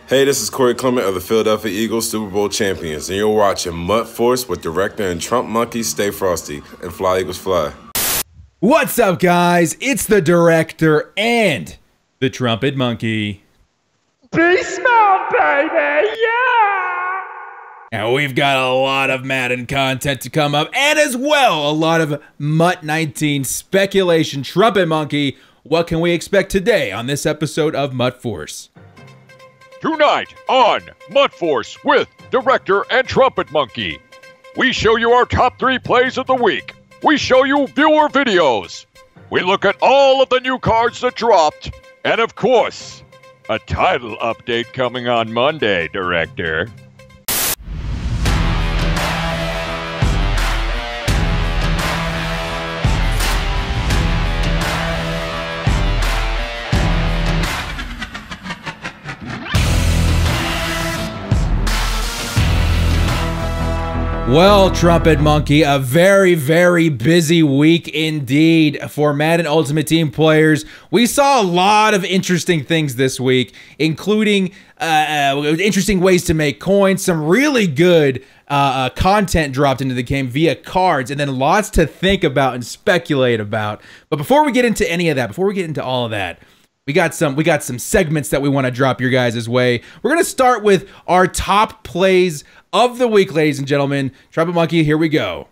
Hey, this is Corey Clement of the Philadelphia Eagles, Super Bowl champions, and you're watching MUT Force with director and Trumpetmonkey. Stay frosty and fly, Eagles, fly. What's up, guys? It's the director and the Trumpetmonkey. Be smart, baby, yeah! And we've got a lot of Madden content to come up, and as well, a lot of MUT 19 speculation. Trumpetmonkey, what can we expect today on this episode of MUT Force? Tonight on MUT Force with Director and Trumpetmonkey, we show you our top 3 plays of the week. We show you viewer videos. We look at all of the new cards that dropped. And of course, a title update coming on Monday, Director. Well, Trumpetmonkey, a very, very busy week indeed for Madden Ultimate Team players. We saw a lot of interesting things this week, including interesting ways to make coins, some really good content dropped into the game via cards, and then lots to think about and speculate about. But before we get into any of that, before we get into all of that, we got some segments that we want to drop your guys' way. We're going to start with our top plays of the week, ladies and gentlemen. Trumpetmonkey, here we go.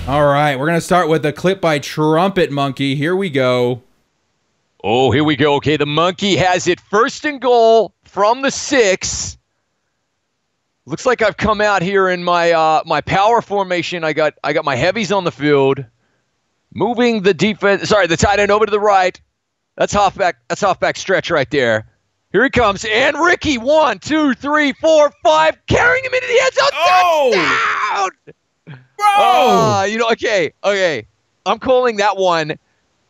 All right, we're going to start with a clip by Trumpetmonkey. Here we go. Oh, here we go. Okay, the monkey has it first and goal from the 6. Looks like I've come out here in my my power formation. I got my heavies on the field. Moving the defense, the tight end over to the right. That's halfback stretch right there. Here he comes, and Ricky, 1, 2, 3, 4, 5, carrying him into the end zone. Oh! Touchdown! Bro! Okay. I'm calling that one,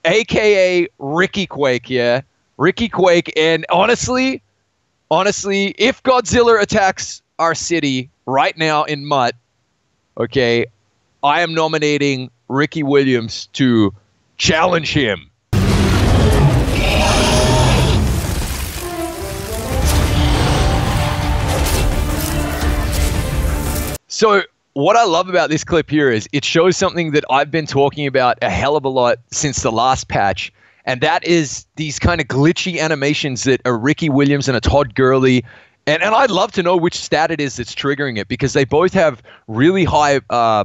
AKA Ricky Quake, yeah? Ricky Quake, and honestly, if Godzilla attacks our city right now in MUT, okay, I am nominating Ricky Williams to challenge him. So what I love about this clip here is it shows something that I've been talking about a hell of a lot since the last patch, and that is these kind of glitchy animations that a Ricky Williams and a Todd Gurley, and I'd love to know which stat it is that's triggering it, because they both have really high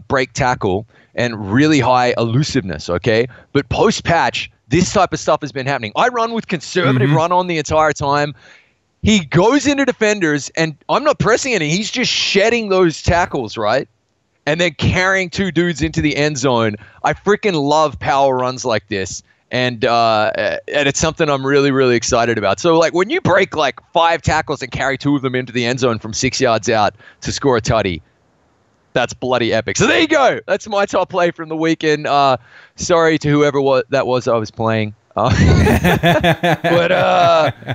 break tackle and really high elusiveness, okay? But post-patch, this type of stuff has been happening. I run with conservative run on the entire time. He goes into defenders, and I'm not pressing any. He's just shedding those tackles, right? And then carrying 2 dudes into the end zone. I freaking love power runs like this. And it's something I'm really, really excited about. So, like, when you break, like, 5 tackles and carry 2 of them into the end zone from 6 yards out to score a tutty, that's bloody epic. So there you go. That's my top play from the weekend. Sorry to whoever that was I was playing. But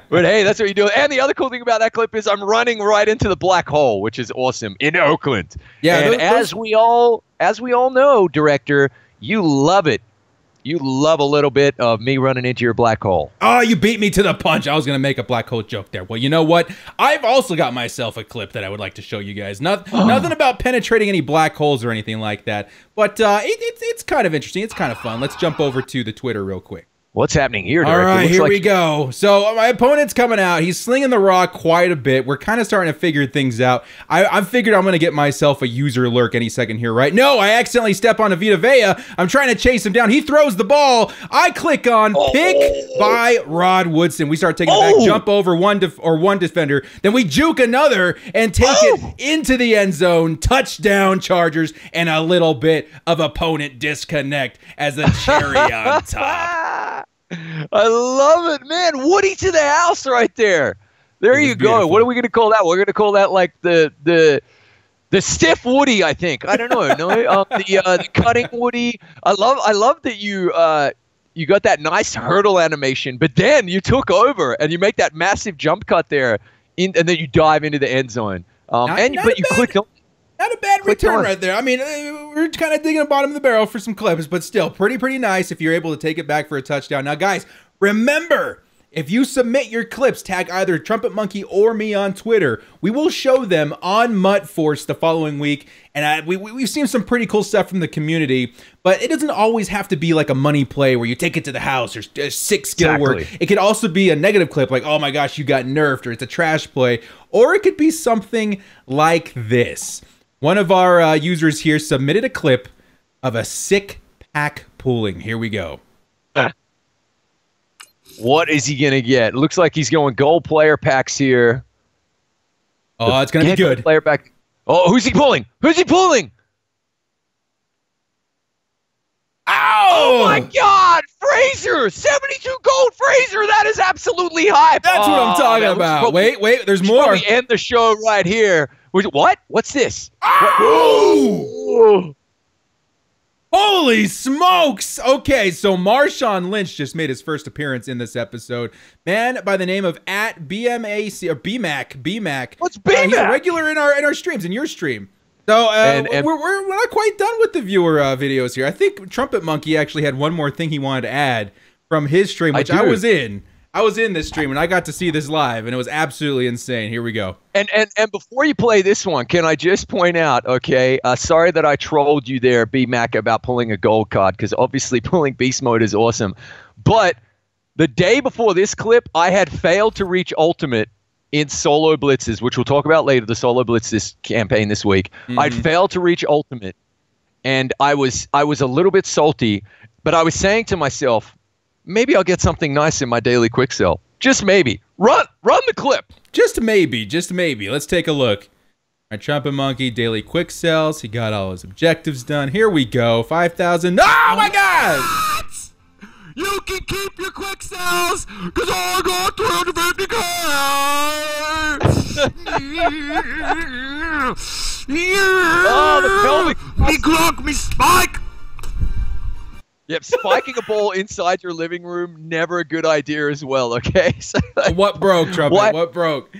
hey, that's what you do. And the other cool thing about that clip is I'm running right into the black hole, which is awesome, in Oakland. Yeah, and as we all know, Director, you love it. You love a little bit of me running into your black hole. Oh, you beat me to the punch. I was going to make a black hole joke there. Well, you know what? I've also got myself a clip that I would like to show you guys. Nothing about penetrating any black holes or anything like that, but it's kind of interesting. It's kind of fun. Let's jump over to the Twitter real quick. What's happening here, Director? All right, here we go. So my opponent's coming out. He's slinging the rock quite a bit. We're kind of starting to figure things out. I figured I'm going to get myself a user lurk any second here, right? No, I accidentally step on a Vita Vea. I'm trying to chase him down. He throws the ball. I click on pick by Rod Woodson. We start taking it back, jump over one defender. Then we juke another and take it into the end zone. Touchdown, Chargers, and a little bit of opponent disconnect as a cherry on top. I love it, man. Woody to the house right there. There you go. What are we going to call that? We're going to call that like the stiff Woody, I think. I don't know. No, the cutting Woody. I love that you got that nice hurdle animation, but then you took over and you make that massive jump cut there, and then you dive into the end zone. But you click on. Not a bad return right there. I mean, we're kind of digging the bottom of the barrel for some clips, but still pretty nice if you're able to take it back for a touchdown. Now, guys, remember, If you submit your clips, tag either Trumpetmonkey or me on Twitter, we will show them on MUT Force the following week. And we've seen some pretty cool stuff from the community, but it doesn't always have to be like a money play where you take it to the house or sick skill work. It could also be a negative clip like, oh my gosh, you got nerfed, or it's a trash play. Or it could be something like this. One of our users here submitted a clip of a sick pack pulling. Here we go. What is he going to get? Looks like he's going gold player packs here. Oh, it's going to be good. Player pack. Oh, who's he pulling? Who's he pulling? Ow! Oh, my God. Fraser. 72 gold Fraser. That is absolutely hype. That's what I'm talking about. Wait, there's more. We end the show right here. What? What's this? Oh! Holy smokes! Okay, so Marshawn Lynch just made his first appearance in this episode. Man by the name of @BMAC or BMAC. What's BMAC? He's a regular in our streams, in your stream. So we're not quite done with the viewer videos here. I think Trumpetmonkey actually had one more thing he wanted to add from his stream, which I was in. I was in this stream and I got to see this live, and it was absolutely insane. Here we go. And before you play this one, can I just point out, okay, sorry that I trolled you there, B-Mac, about pulling a gold card, because obviously pulling Beast Mode is awesome. But the day before this clip, I had failed to reach Ultimate in solo blitzes, which we'll talk about later, the solo blitz this campaign this week. I'd failed to reach Ultimate, and I was a little bit salty, but I was saying to myself, maybe I'll get something nice in my daily quick sell. Just maybe. Run the clip. Just maybe. Let's take a look. All right, Trumpetmonkey, daily quick sells. He got all his objectives done. Here we go. 5,000. Oh my God! You can keep your quick sells, because I got 250 cards. Oh, the pelvic. Me Glock, me Spike. Yep, spiking a ball inside your living room, never a good idea as well, okay? So, what broke, Trumpet? What broke?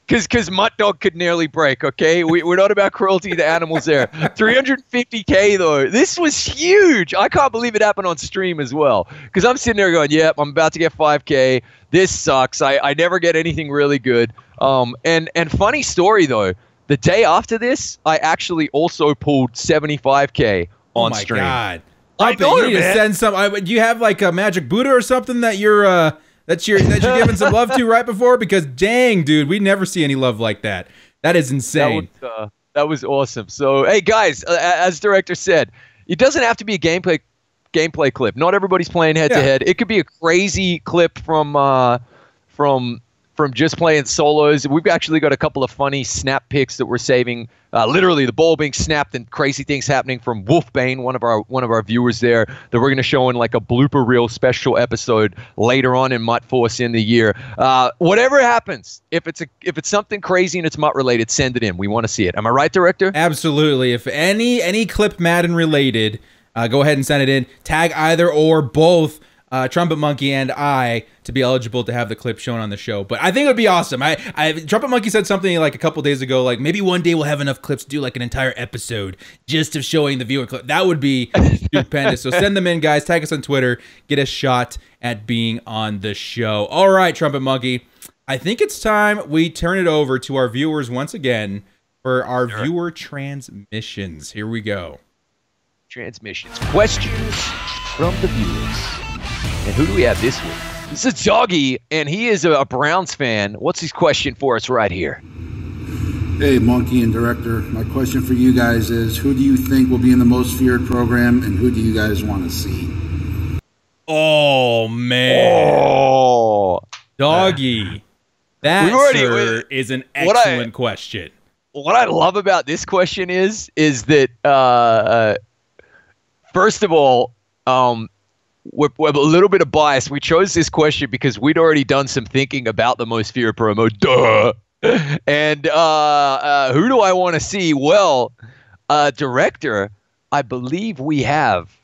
Because Mutt Dog could nearly break, okay? We're not about cruelty to animals there. 350K, though. This was huge. I can't believe it happened on stream as well. Because I'm sitting there going, yep, I'm about to get 5K. This sucks. I never get anything really good. And funny story, though. The day after this, I actually also pulled 75K on stream. Oh, my God. I know, you need to send some. Do you have like a magic Buddha or something that you're giving some love to right before? Because dang, dude, we never see any love like that. That is insane. That was awesome. So hey guys, as director said, it doesn't have to be a gameplay clip. Not everybody's playing head to head. It could be a crazy clip from just playing solos. We've actually got a couple of funny snap picks that we're saving. Literally, the ball being snapped and crazy things happening from Wolfbane, one of our viewers there, that we're going to show in like a blooper reel special episode later on in MUT Force in the year. Whatever happens, if it's something crazy and it's MUT related, send it in. We want to see it. Am I right, director? Absolutely. If any clip Madden related, go ahead and send it in. Tag either or both Trumpetmonkey and I to be eligible to have the clip shown on the show. But I think it would be awesome. Trumpetmonkey said something like a couple days ago, like maybe one day we'll have enough clips to do like an entire episode just of showing the viewer clip. That would be stupendous. So send them in, guys. Tag us on Twitter. Get a shot at being on the show. All right, Trumpetmonkey. I think it's time we turn it over to our viewers once again for our viewer transmissions. Here we go. Transmissions. Questions from the viewers. And who do we have this week? This is Doggy, and he is a Browns fan. What's his question for us right here? Hey, Monkey and Director. My question for you guys is, who do you think will be in the most feared program, and who do you guys want to see? Oh, man. Oh. Doggy. That, is an excellent question. What I love about this question is that, first of all, with a little bit of bias, we chose this question because we'd already done some thinking about the most feared promo. Duh. And who do I want to see? Well, director, I believe we have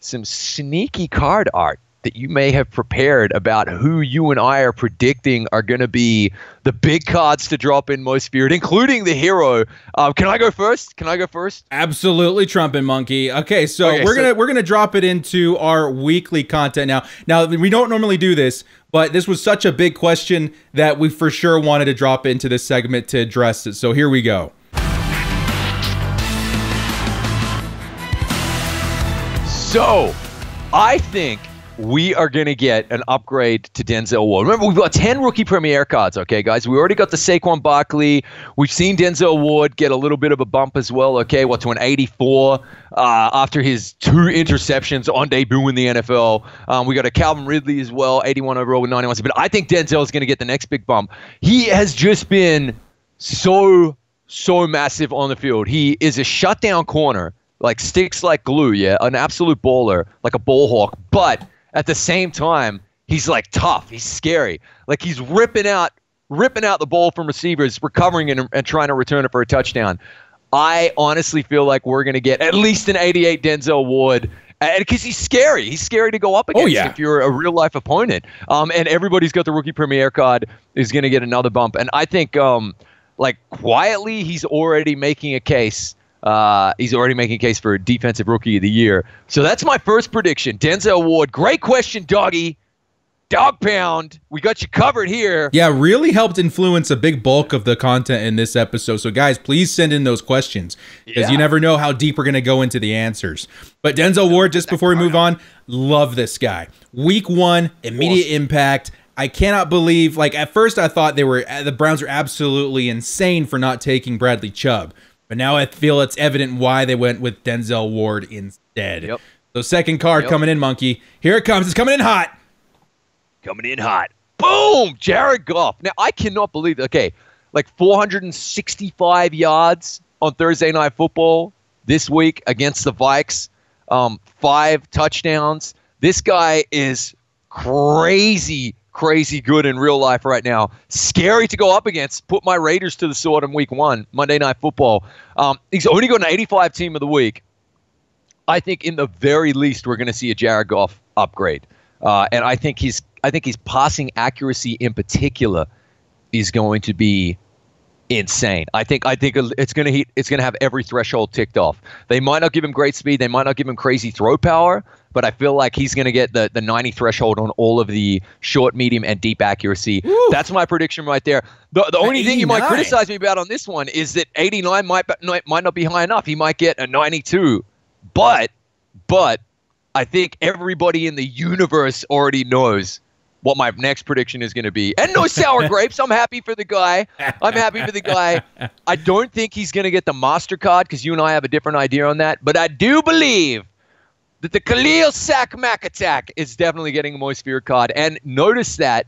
some sneaky card art that you may have prepared about who you and I are predicting are going to be the big cards to drop in most feared, including the hero. Can I go first? Absolutely, Trumpetmonkey. Okay, so we're gonna drop it into our weekly content now. Now, we don't normally do this, but this was such a big question that we for sure wanted to drop into this segment to address it. So here we go. So, I think we are going to get an upgrade to Denzel Ward. Remember, we've got 10 rookie premier cards, okay, guys? We already got the Saquon Barkley. We've seen Denzel Ward get a little bit of a bump as well, okay? To an 84 after his 2 interceptions on debut in the NFL. We got a Calvin Ridley as well, 81 overall with 91. But I think Denzel is going to get the next big bump. He has just been so massive on the field. He is a shutdown corner. Like sticks like glue, yeah, an absolute baller, like a ball hawk. But at the same time, he's like tough. He's scary. Like he's ripping out the ball from receivers, recovering and trying to return it for a touchdown. I honestly feel like we're going to get at least an 88 Denzel Ward. And because he's scary. He's scary to go up against if you're a real life opponent. And everybody's got the rookie premier card is going to get another bump. And I think like quietly, he's already making a case. For Defensive Rookie of the Year. So that's my first prediction. Denzel Ward. Great question, doggy. Dog pound. We got you covered here. Yeah, really helped influence a big bulk of the content in this episode. So guys, please send in those questions because you never know how deep we're going to go into the answers. But Denzel Ward, just before we move on, love this guy. Week 1, immediate impact. I cannot believe, like at first I thought the Browns are absolutely insane for not taking Bradley Chubb. But now I feel it's evident why they went with Denzel Ward instead. Yep. So second card coming in, Monkey. Here it comes. It's coming in hot. Boom! Jared Goff. Now, I cannot believe, like 465 yards on Thursday Night Football this week against the Vikes. 5 touchdowns. This guy is crazy good in real life right now. Scary to go up against. Put my Raiders to the sword in week 1, Monday Night Football. He's only got an 85 team of the week. I think in the very least we're going to see a Jared Goff upgrade. And I think his passing accuracy in particular is going to be insane. I think it's going to have every threshold ticked off. They might not give him great speed, they might not give him crazy throw power, but I feel like he's going to get the 90 threshold on all of the short, medium, and deep accuracy. Woo. That's my prediction right there. The only thing you might criticize me about on this one is that 89 might not be high enough. He might get a 92, but I think everybody in the universe already knows what my next prediction is going to be. And no sour grapes. I'm happy for the guy. I don't think he's going to get the MasterCard because you and I have a different idea on that. But I do believe that the Khalil Sack Mac Attack is definitely getting a Moist Fear card. And notice that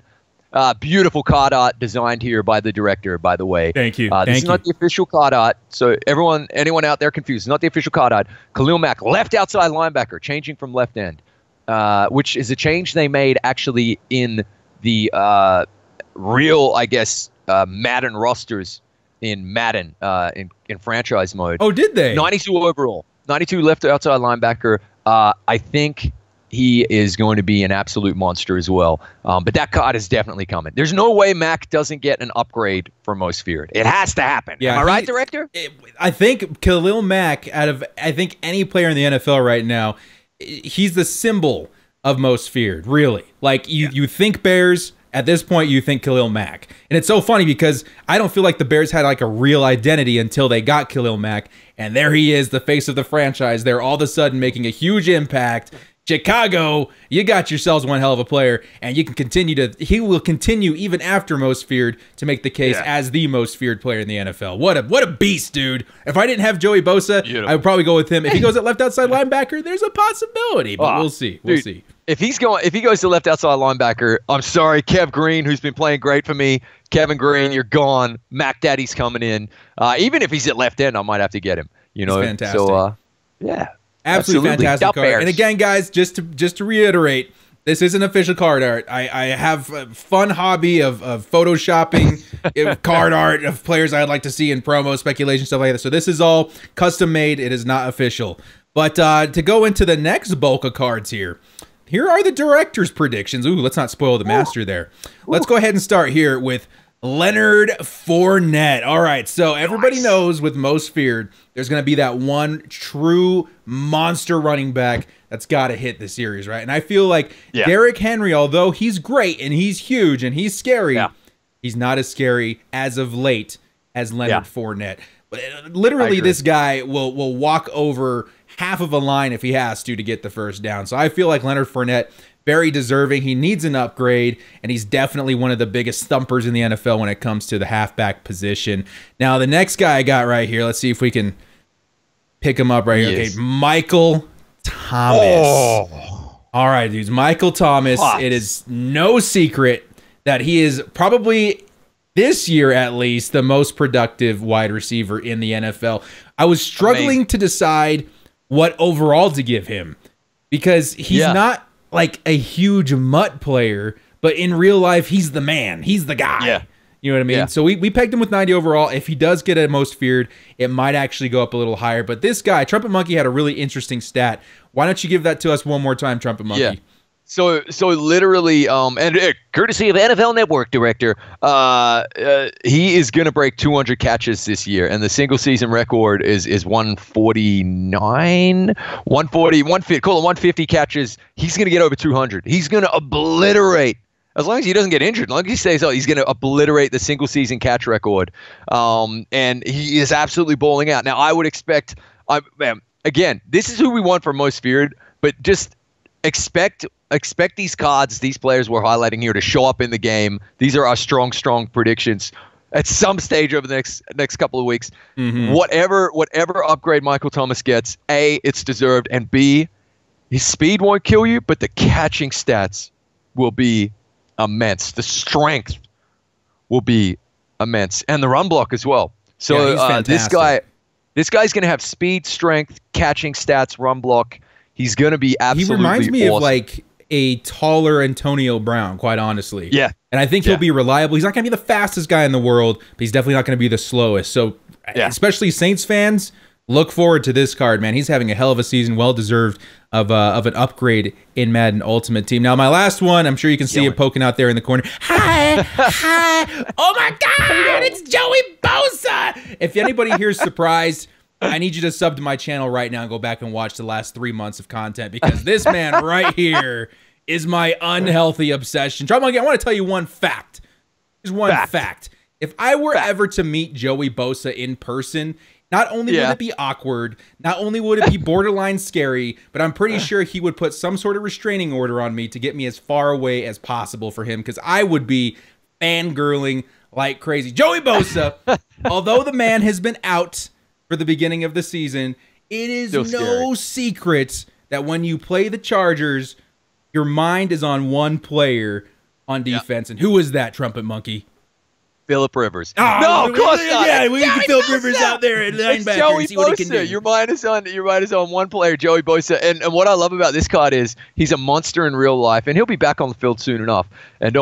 beautiful card art designed here by the director, by the way. Thank you. This is not the official card art. So anyone out there confused, it's not the official card art. Khalil Mack, left outside linebacker, changing from left end. Which is a change they made actually in the real, I guess, Madden rosters in Madden in franchise mode. Oh, did they? 92 overall. 92 left outside linebacker. I think he is going to be an absolute monster as well. But that card is definitely coming. There's no way Mac doesn't get an upgrade for Most Feared. It has to happen. Yeah, Am I right, director? I think Khalil Mack, out of any player in the NFL right now, he's the symbol of Most Feared, really. Like, you think Bears, at this point, you think Khalil Mack. And it's so funny because I don't feel like the Bears had like a real identity until they got Khalil Mack. And there he is, the face of the franchise. They're all of a sudden making a huge impact. Chicago, you got yourselves one hell of a player, and he will continue even after Most Feared to make the case as the most feared player in the NFL. What a beast, dude. If I didn't have Joey Bosa, I would probably go with him. If he goes at left outside linebacker, there's a possibility, but we'll see. We'll see. If he goes to left outside linebacker, I'm sorry, Kev Green, who's been playing great for me. Kevin Green, you're gone. Mac Daddy's coming in. Even if he's at left end, I might have to get him. You know, he's fantastic. So yeah. Absolutely fantastic card. And again, guys, just to reiterate, this is an official card art. I have a fun hobby of photoshopping card art of players I'd like to see in promo, speculation, stuff like that. So this is all custom made. It is not official. But to go into the next bulk of cards here, here are the director's predictions. Ooh, let's not spoil the master there. Let's go ahead and start here with Leonard Fournette. All right, so everybody knows with most feared, there's going to be that one true monster running back that's got to hit the series, right? And I feel like Derrick Henry, although he's great and he's huge and he's scary, he's not as scary as of late as Leonard Fournette. Literally, this guy will walk over half of a line if he has to get the first down. So I feel like Leonard Fournette, very deserving. He needs an upgrade, and he's definitely one of the biggest thumpers in the NFL when it comes to the halfback position. Now, the next guy I got right here, let's see if we can pick him up right here. Okay, Michael Thomas. All right, dudes, Michael Thomas. It is no secret that he is probably, this year at least, the most productive wide receiver in the NFL. I was struggling to decide what overall to give him because he's not like a huge MUT player, but in real life, he's the man. He's the guy. You know what I mean? So we pegged him with 90 overall. If he does get a most feared, it might actually go up a little higher. But this guy, Trumpetmonkey, had a really interesting stat. Why don't you give that to us one more time, Trumpetmonkey? So literally, and courtesy of NFL Network director, he is going to break 200 catches this year, and the single season record is 149, 140, 150. Call it 150 catches. He's going to get over 200. He's going to obliterate. As long as he doesn't get injured, as long as he stays out, he's going to obliterate the single season catch record. And he is absolutely balling out. Now, I would expect, again, this is who we want for most feared, but just expect these cards, these players we're highlighting here, to show up in the game. These are our strong predictions at some stage over the next couple of weeks. Whatever upgrade Michael Thomas gets, A, it's deserved, and B, his speed won't kill you, but the catching stats will be immense. The strength will be immense, and the run block as well. So this guy's going to have speed, strength, catching stats, run block. He's going to be absolutely awesome. He reminds me of like a taller Antonio Brown, quite honestly. And I think he'll be reliable. He's not going to be the fastest guy in the world, but he's definitely not going to be the slowest. So especially Saints fans, look forward to this card, man. He's having a hell of a season, well-deserved of an upgrade in Madden Ultimate Team. Now, my last one, I'm sure you can see it poking out there in the corner. Hi. Oh, my God, it's Joey Bosa. If anybody here is surprised, I need you to sub to my channel right now and go back and watch the last 3 months of content, because this man right here is my unhealthy obsession. Trumpetmonkey, I want to tell you one fact. Here's one fact. If I were ever to meet Joey Bosa in person, not only would it be awkward, not only would it be borderline scary, but I'm pretty sure he would put some sort of restraining order on me to get me as far away as possible for him, because I would be fangirling like crazy. Joey Bosa, although the man has been out for the beginning of the season, it is no secret that when you play the Chargers, your mind is on one player on defense. And who is that, Trumpetmonkey? Phillip Rivers. Oh, no, of course not. Yeah, we can Phillip Rivers out there at linebacker Joey and see what he can do. Your mind is on one player, Joey Bosa. And what I love about this card is he's a monster in real life, and he'll be back on the field soon enough and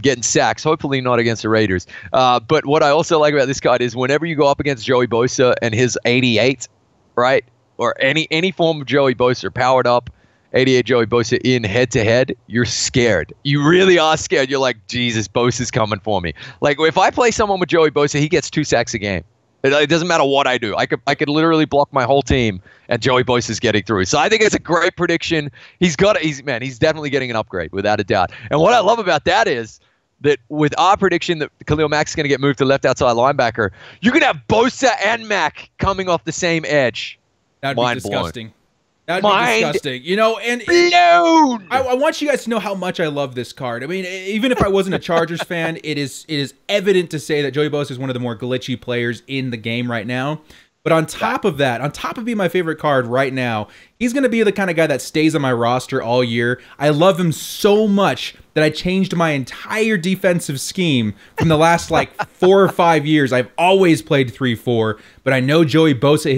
getting sacks, hopefully not against the Raiders. But what I also like about this card is whenever you go up against Joey Bosa and his 88, right, or any form of Joey Bosa powered up, 88 Joey Bosa in head-to-head, you're scared. You really are scared. You're like, Jesus, Bosa's coming for me. Like, if I play someone with Joey Bosa, he gets 2 sacks a game. It doesn't matter what I do. I could literally block my whole team, and Joey Bosa's getting through. So I think it's a great prediction. He's definitely getting an upgrade, without a doubt. And what I love about that is that with our prediction that Khalil Mack's going to get moved to left outside linebacker, you can have Bosa and Mack coming off the same edge. That'd be disgusting. That'd be disgusting. You know, and I want you guys to know how much I love this card. I mean, even if I wasn't a Chargers fan, it is evident to say that Joey Bosa is one of the more glitchy players in the game right now. But on top of that, on top of being my favorite card right now, he's going to be the kind of guy that stays on my roster all year. I love him so much that I changed my entire defensive scheme from the last like 4 or 5 years. I've always played 3-4, but I know Joey Bosa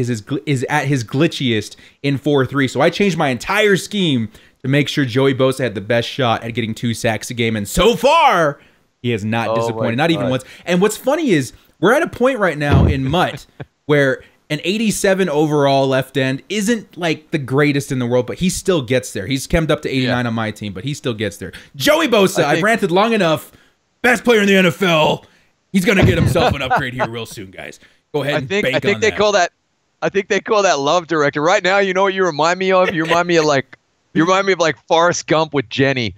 is at his glitchiest in 4-3. So I changed my entire scheme to make sure Joey Bosa had the best shot at getting 2 sacks a game. And so far, he has not disappointed, not even once. And what's funny is we're at a point right now in MUT where an 87 overall left end isn't like the greatest in the world, but he still gets there. He's chemmed up to 89 on my team, but he still gets there. Joey Bosa, I've ranted long enough. Best player in the NFL. He's going to get himself an upgrade here real soon, guys. Go ahead and bank on that. I think they call that love director. Right now, you know what you remind me of? You remind me of like Forrest Gump with Jenny.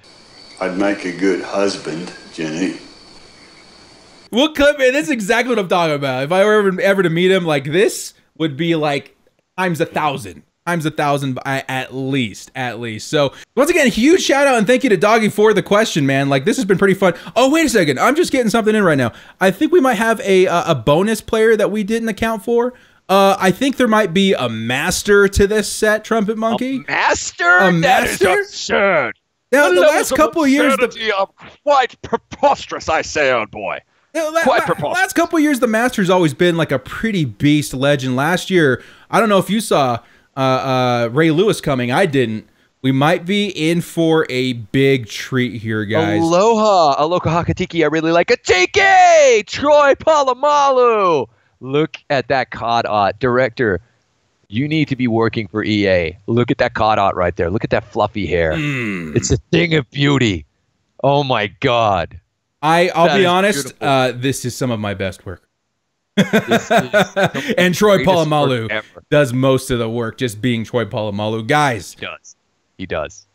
I'd make a good husband, Jenny. What clip, man? That's exactly what I'm talking about. If I were ever to meet him, like this would be like times 1,000. Times 1,000 at least. So once again, huge shout out and thank you to Doggy for the question, man. Like this has been pretty fun. Oh, wait a second. I'm just getting something in right now. I think we might have a bonus player that we didn't account for. I think there might be a master to this set, Trumpet Monkey. A master? That is absurd. Now, the last couple of years, quite preposterous, I say, old boy. Quite preposterous. Last couple of years, the master's always been like a pretty beast legend. Last year, I don't know if you saw Ray Lewis coming. I didn't. We might be in for a big treat here, guys. Aloha Hakatiki. I really like a tiki. Troy Polamalu. Look at that card art. Director, you need to be working for EA. Look at that card art right there. Look at that fluffy hair. It's a thing of beauty. Oh, my God. I'll be honest, this is some of my best work. And Troy Polamalu does most of the work, just being Troy Polamalu. Guys. He does.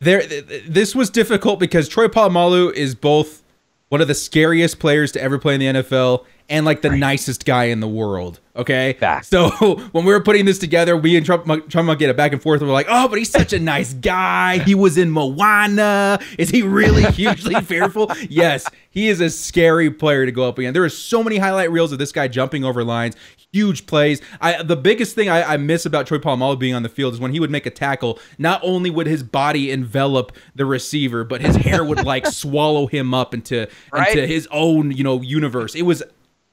This was difficult because Troy Polamalu is both one of the scariest players to ever play in the NFL and like the nicest guy in the world. Okay. Fact. So when we were putting this together, we and Trump get it back and forth. And we're like, oh, but he's such a nice guy. He was in Moana. Is he really hugely fearful? Yes, he is a scary player to go up against. There are so many highlight reels of this guy jumping over lines, huge plays. The biggest thing I miss about Troy Polamalu being on the field is when he would make a tackle, not only would his body envelop the receiver, but his hair would like swallow him up into his own, universe.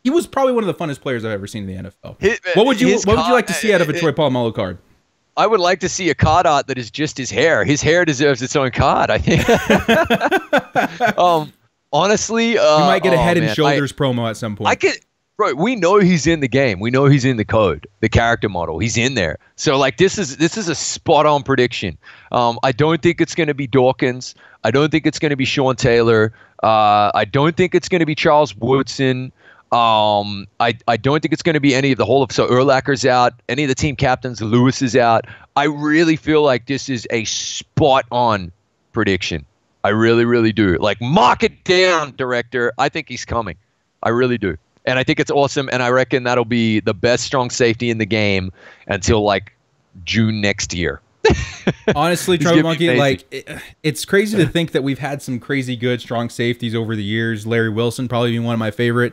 He was probably one of the funnest players I've ever seen in the NFL. What would you like to see out of a Troy Polamalu card? I would like to see a card art that is just his hair. His hair deserves its own card, I think. Honestly, you might get a Head and Shoulders promo at some point. Bro, we know he's in the game. We know he's in the code, the character model. He's in there. So like this is a spot on prediction. I don't think it's going to be Dawkins. I don't think it's going to be Sean Taylor. I don't think it's going to be Charles Woodson. I don't think it's going to be any of the so Urlacher's out. Any of the team captains, Lewis is out. I really feel like this is a spot on prediction. I really, really do. Like mark it down, director. I think he's coming. I really do. And I think it's awesome. And I reckon that'll be the best strong safety in the game until like June next year. Honestly, Trumpetmonkey, like it's crazy to think that we've had some crazy good strong safeties over the years. Larry Wilson probably being one of my favorite.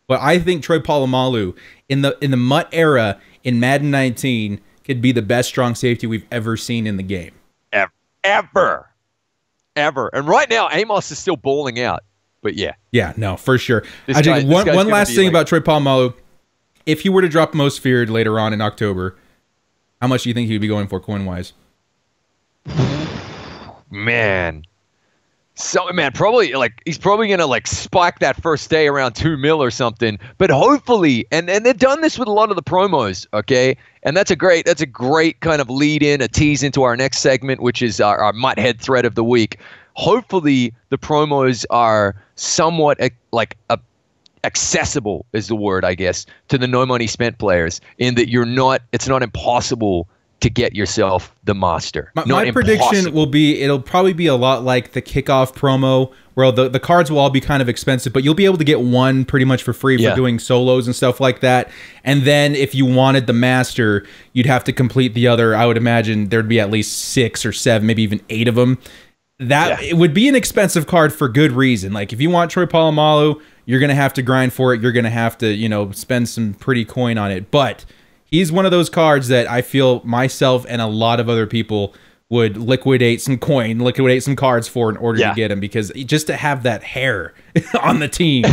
But I think Troy Polamalu in the MUT era in Madden 19 could be the best strong safety we've ever seen in the game. Ever. And right now, Amos is still bowling out. But yeah. Yeah, no, for sure. I think one last thing about Troy Polamalu. If he were to drop Most Feared later on in October, how much do you think he would be going for coin-wise? Man. Probably he's probably gonna like spike that first day around 2 mil or something. But hopefully, and they've done this with a lot of the promos, okay? And that's a great kind of lead in, a tease into our next segment, which is our MUT Head thread of the week. Hopefully, the promos are somewhat accessible is the word, I guess, to the no money spent players. In that it's not impossible to get yourself the master. My prediction will be it'll probably be a lot like the kickoff promo where the cards will all be kind of expensive, but you'll be able to get one pretty much for free for doing solos and stuff like that. And then if you wanted the master, you'd have to complete the other. I would imagine there'd be at least 6 or 7, maybe even 8 of them. It would be an expensive card for good reason. Like if you want Troy Polamalu, you're going to have to grind for it. You're going to have to, spend some pretty coin on it. But he's one of those cards that I feel myself and a lot of other people would liquidate some cards for in order to get him, because just to have that hair on the team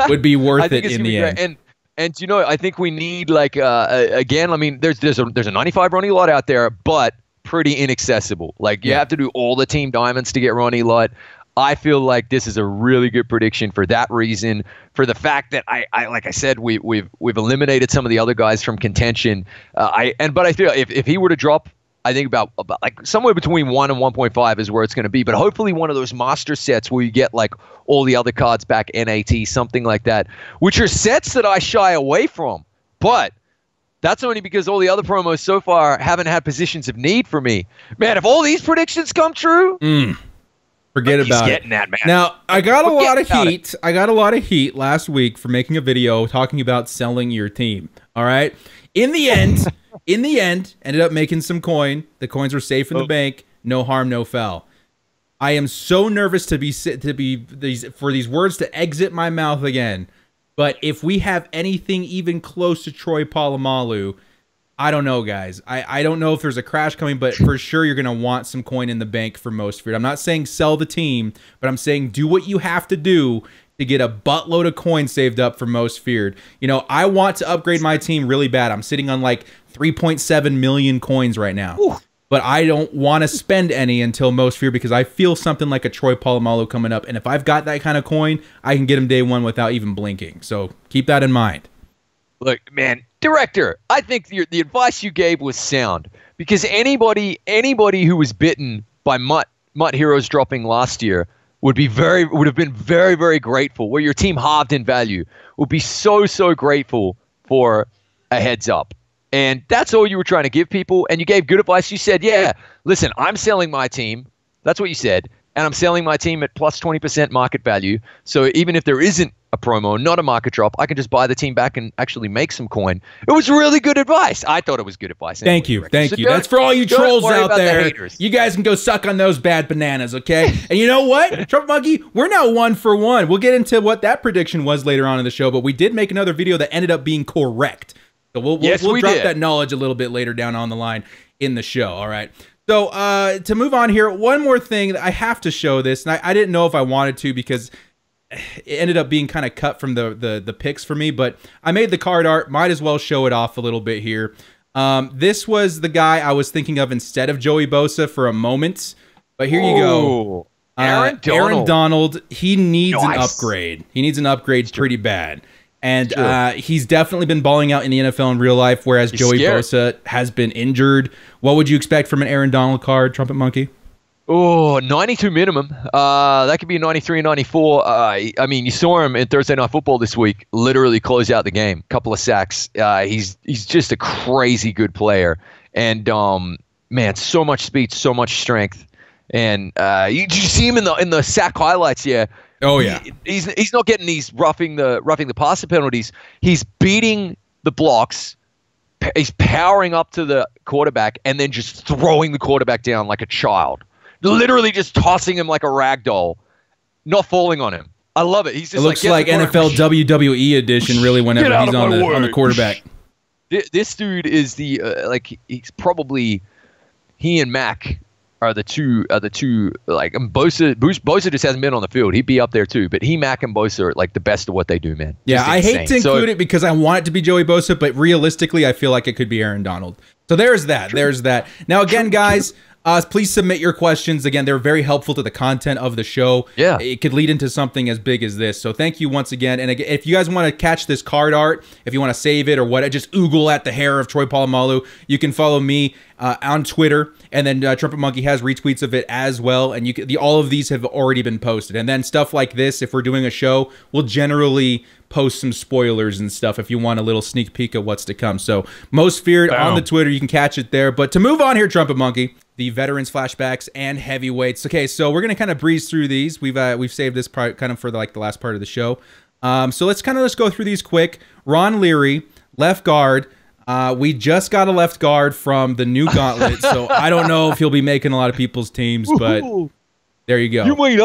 would be worth it in the end. And I think we need again. I mean, there's a 95 Ronnie Lott out there, but pretty inaccessible. Like you have to do all the team diamonds to get Ronnie Lott. I feel like this is a really good prediction for that reason, for the fact that I like I said, we've eliminated some of the other guys from contention. But I feel if he were to drop, I think about like somewhere between 1 and 1.5 is where it's going to be. But hopefully one of those master sets where you get like all the other cards back, NAT, something like that, which are sets that I shy away from. But that's only because all the other promos so far haven't had positions of need for me. Man, if all these predictions come true, forget about it. That, man. Now, I got a lot of heat. I got a lot of heat last week for making a video talking about selling your team. All right. In the end, ended up making some coin. The coins were safe in the bank. No harm, no foul. I am so nervous for these words to exit my mouth again. But if we have anything even close to Troy Polamalu, I don't know, guys. I don't know if there's a crash coming, but for sure you're going to want some coin in the bank for Most Feared. I'm not saying sell the team, but I'm saying do what you have to do to get a buttload of coins saved up for Most Feared. You know, I want to upgrade my team really bad. I'm sitting on like 3.7 million coins right now. Ooh. But I don't want to spend any until Most Feared because I feel something like a Troy Polamalu coming up. And if I've got that kind of coin, I can get him day one without even blinking. So keep that in mind. Look, man, Director, I think the advice you gave was sound, because anybody who was bitten by MUT Heroes dropping last year would have been very, very grateful, where your team halved in value, would be so grateful for a heads up. And that's all you were trying to give people. And you gave good advice. You said, yeah, listen, I'm selling my team. That's what you said. And I'm selling my team at plus 20% market value. So even if there isn't a promo, not a market drop, I can just buy the team back and actually make some coin. It was really good advice. I thought it was good advice. Anyway, Thank you. That's for all you trolls out there. You guys can go suck on those bad bananas, okay? And you know what? Trumpetmonkey, we're now 1 for 1. We'll get into what that prediction was later on in the show, but we did make another video that ended up being correct. So we'll drop that knowledge a little bit later down on the line in the show, all right? So to move on here, one more thing that I have to show this, and I didn't know if I wanted to because it ended up being kind of cut from the picks for me, but I made the card art. Might as well show it off a little bit here. This was the guy I was thinking of instead of Joey Bosa for a moment, but here you go. Aaron Donald, he needs an upgrade. He needs an upgrade pretty bad. And he's definitely been balling out in the NFL in real life, whereas Joey Bosa has been injured. What would you expect from an Aaron Donald card, Trumpetmonkey? Oh, 92 minimum. That could be a 93 and 94. I mean, you saw him in Thursday Night Football this week, literally close out the game. Couple of sacks. He's just a crazy good player. And, man, so much speed, so much strength. And you see him in the sack highlights, yeah. Oh yeah, he's not getting these roughing the passer penalties. He's beating the blocks. He's powering up to the quarterback and then just throwing the quarterback down like a child. Literally just tossing him like a rag doll, not falling on him. I love it. He's just looks like NFL WWE edition. Really, whenever he's on the quarterback. This dude is he's probably, he and Mac are the two like Bosa just hasn't been on the field. He'd be up there too, but Mac and Bosa are like the best of what they do, man. Yeah, I hate to include it because I want it to be Joey Bosa, but realistically I feel like it could be Aaron Donald. So there's that. There's that. Now again, guys, please submit your questions. Again, they're very helpful to the content of the show. Yeah. It could lead into something as big as this. So thank you once again. And again, if you guys want to catch this card art, if you want to save it or what, just oogle at the hair of Troy Polamalu. You can follow me on Twitter. And then Trumpetmonkey has retweets of it as well. And all of these have already been posted. And then stuff like this, if we're doing a show, we'll generally post some spoilers and stuff if you want a little sneak peek of what's to come. So Most Feared on the Twitter, you can catch it there. But to move on here, Trumpetmonkey, the veterans flashbacks and heavyweights. Okay, so we're gonna kind of breeze through these. We've saved this part kind of for the last part of the show. So let's go through these quick. Ron Leary, left guard. We just got a left guard from the new gauntlet, so I don't know if he'll be making a lot of people's teams, but there you go. You mean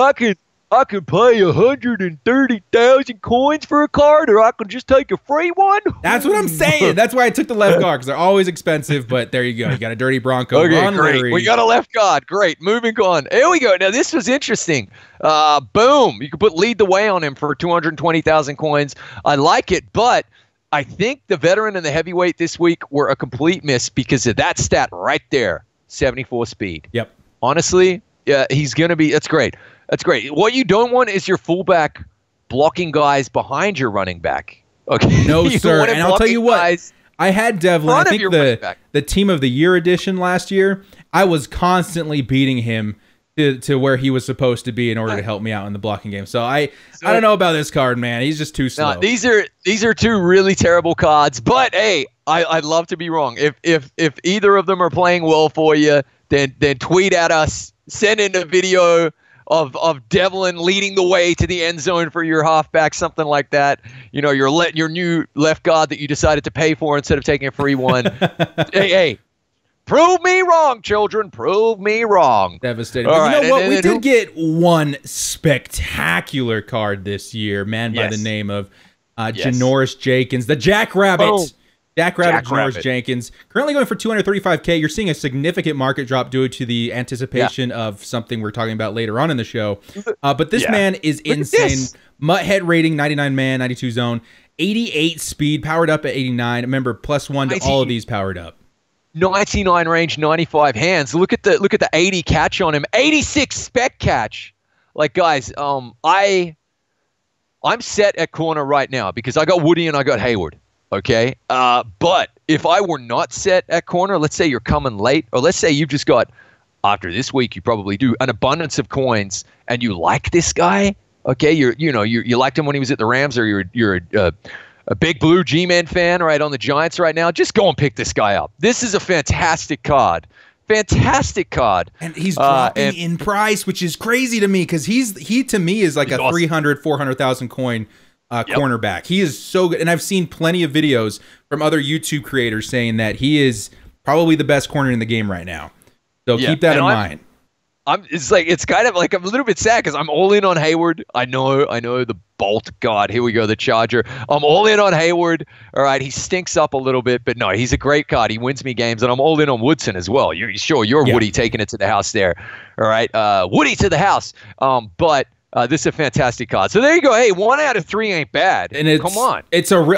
I could pay 130,000 coins for a card, or I could just take a free one? That's what I'm saying. That's why I took the left guard, because they're always expensive, but there you go. You got a dirty Bronco. Okay, Ron great. Leary. We got a left guard. Great. Moving on. Here we go. Now, this was interesting. Boom. You could lead the way on him for 220,000 coins. I like it, but I think the veteran and the heavyweight this week were a complete miss because of that stat right there, 74 speed. Yep. Honestly, he's going to be – that's great. That's great. What you don't want is your fullback blocking guys behind your running back. Okay. No, sir. And I'll tell you what. I had Devlin. I think the Team of the Year edition last year, I was constantly beating him to where he was supposed to be in order to help me out in the blocking game. So I don't know about this card, man. He's just too slow. No, these are two really terrible cards. But hey, I'd love to be wrong. If either of them are playing well for you, then tweet at us. Send in a video of Devlin leading the way to the end zone for your halfback, something like that. You know, your new left guard that you decided to pay for instead of taking a free one. hey, prove me wrong, children. Prove me wrong. Devastating. But you know what? We did get one spectacular card this year, man, by the name of Janoris Jenkins, the Jackrabbit. Oh. Jackrabbit Janoris Jenkins, currently going for $235K. You're seeing a significant market drop due to the anticipation of something we're talking about later on in the show. But this man is insane. MUT head rating, 99 man, 92 zone, 88 speed, powered up at 89. Remember, +1 to all of these powered up. 99 range, 95 hands. Look at the 80 catch on him. 86 spec catch. Like, guys, I'm set at corner right now because I got Woody and I got Hayward. Okay, but if I were not set at corner, let's say you're coming late, or let's say you've just got, after this week, you probably do an abundance of coins, and you like this guy. Okay, you liked him when he was at the Rams, or you're a big blue G-Man fan, right, on the Giants right now. Just go and pick this guy up. This is a fantastic card. Fantastic card. And he's dropping in price, which is crazy to me because he to me is like a awesome. 300, 400,000 coin. Cornerback. He is so good. And I've seen plenty of videos from other YouTube creators saying that he is probably the best corner in the game right now. So keep that in mind. It's kind of like I'm a little bit sad because I'm all in on Hayward. I know the Bolt God. Here we go, the Charger. I'm all in on Hayward. All right, he stinks up a little bit, but no, he's a great card. He wins me games, and I'm all in on Woodson as well. You're Woody taking it to the house there. All right, Woody to the house. But this is a fantastic card. So there you go. Hey, 1 out of 3 ain't bad. And come on.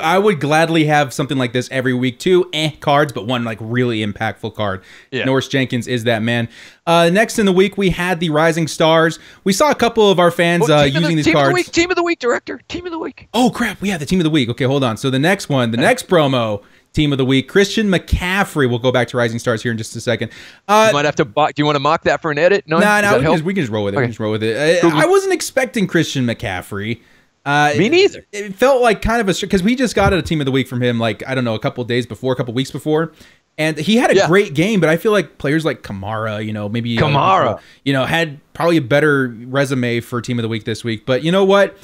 I would gladly have something like this every week too. Cards, but one like really impactful card. Janoris Jenkins is that man. Next in the week, we had the Rising Stars. We saw a couple of our fans using these cards. Team of the week, director. Team of the week. Oh crap! We have the team of the week. Okay, hold on. So the next one, the next promo. Team of the week, Christian McCaffrey. We'll go back to Rising Stars here in just a second. You might have to. Do you want to mock that for an edit? No, we can just roll with it. Okay. We can just roll with it. I wasn't expecting Christian McCaffrey. Me neither. It felt like kind of because we just got a Team of the Week from him, like I don't know, a couple weeks before, and he had a great game. But I feel like players like Kamara, maybe Kamara, had probably a better resume for Team of the Week this week. But you know what?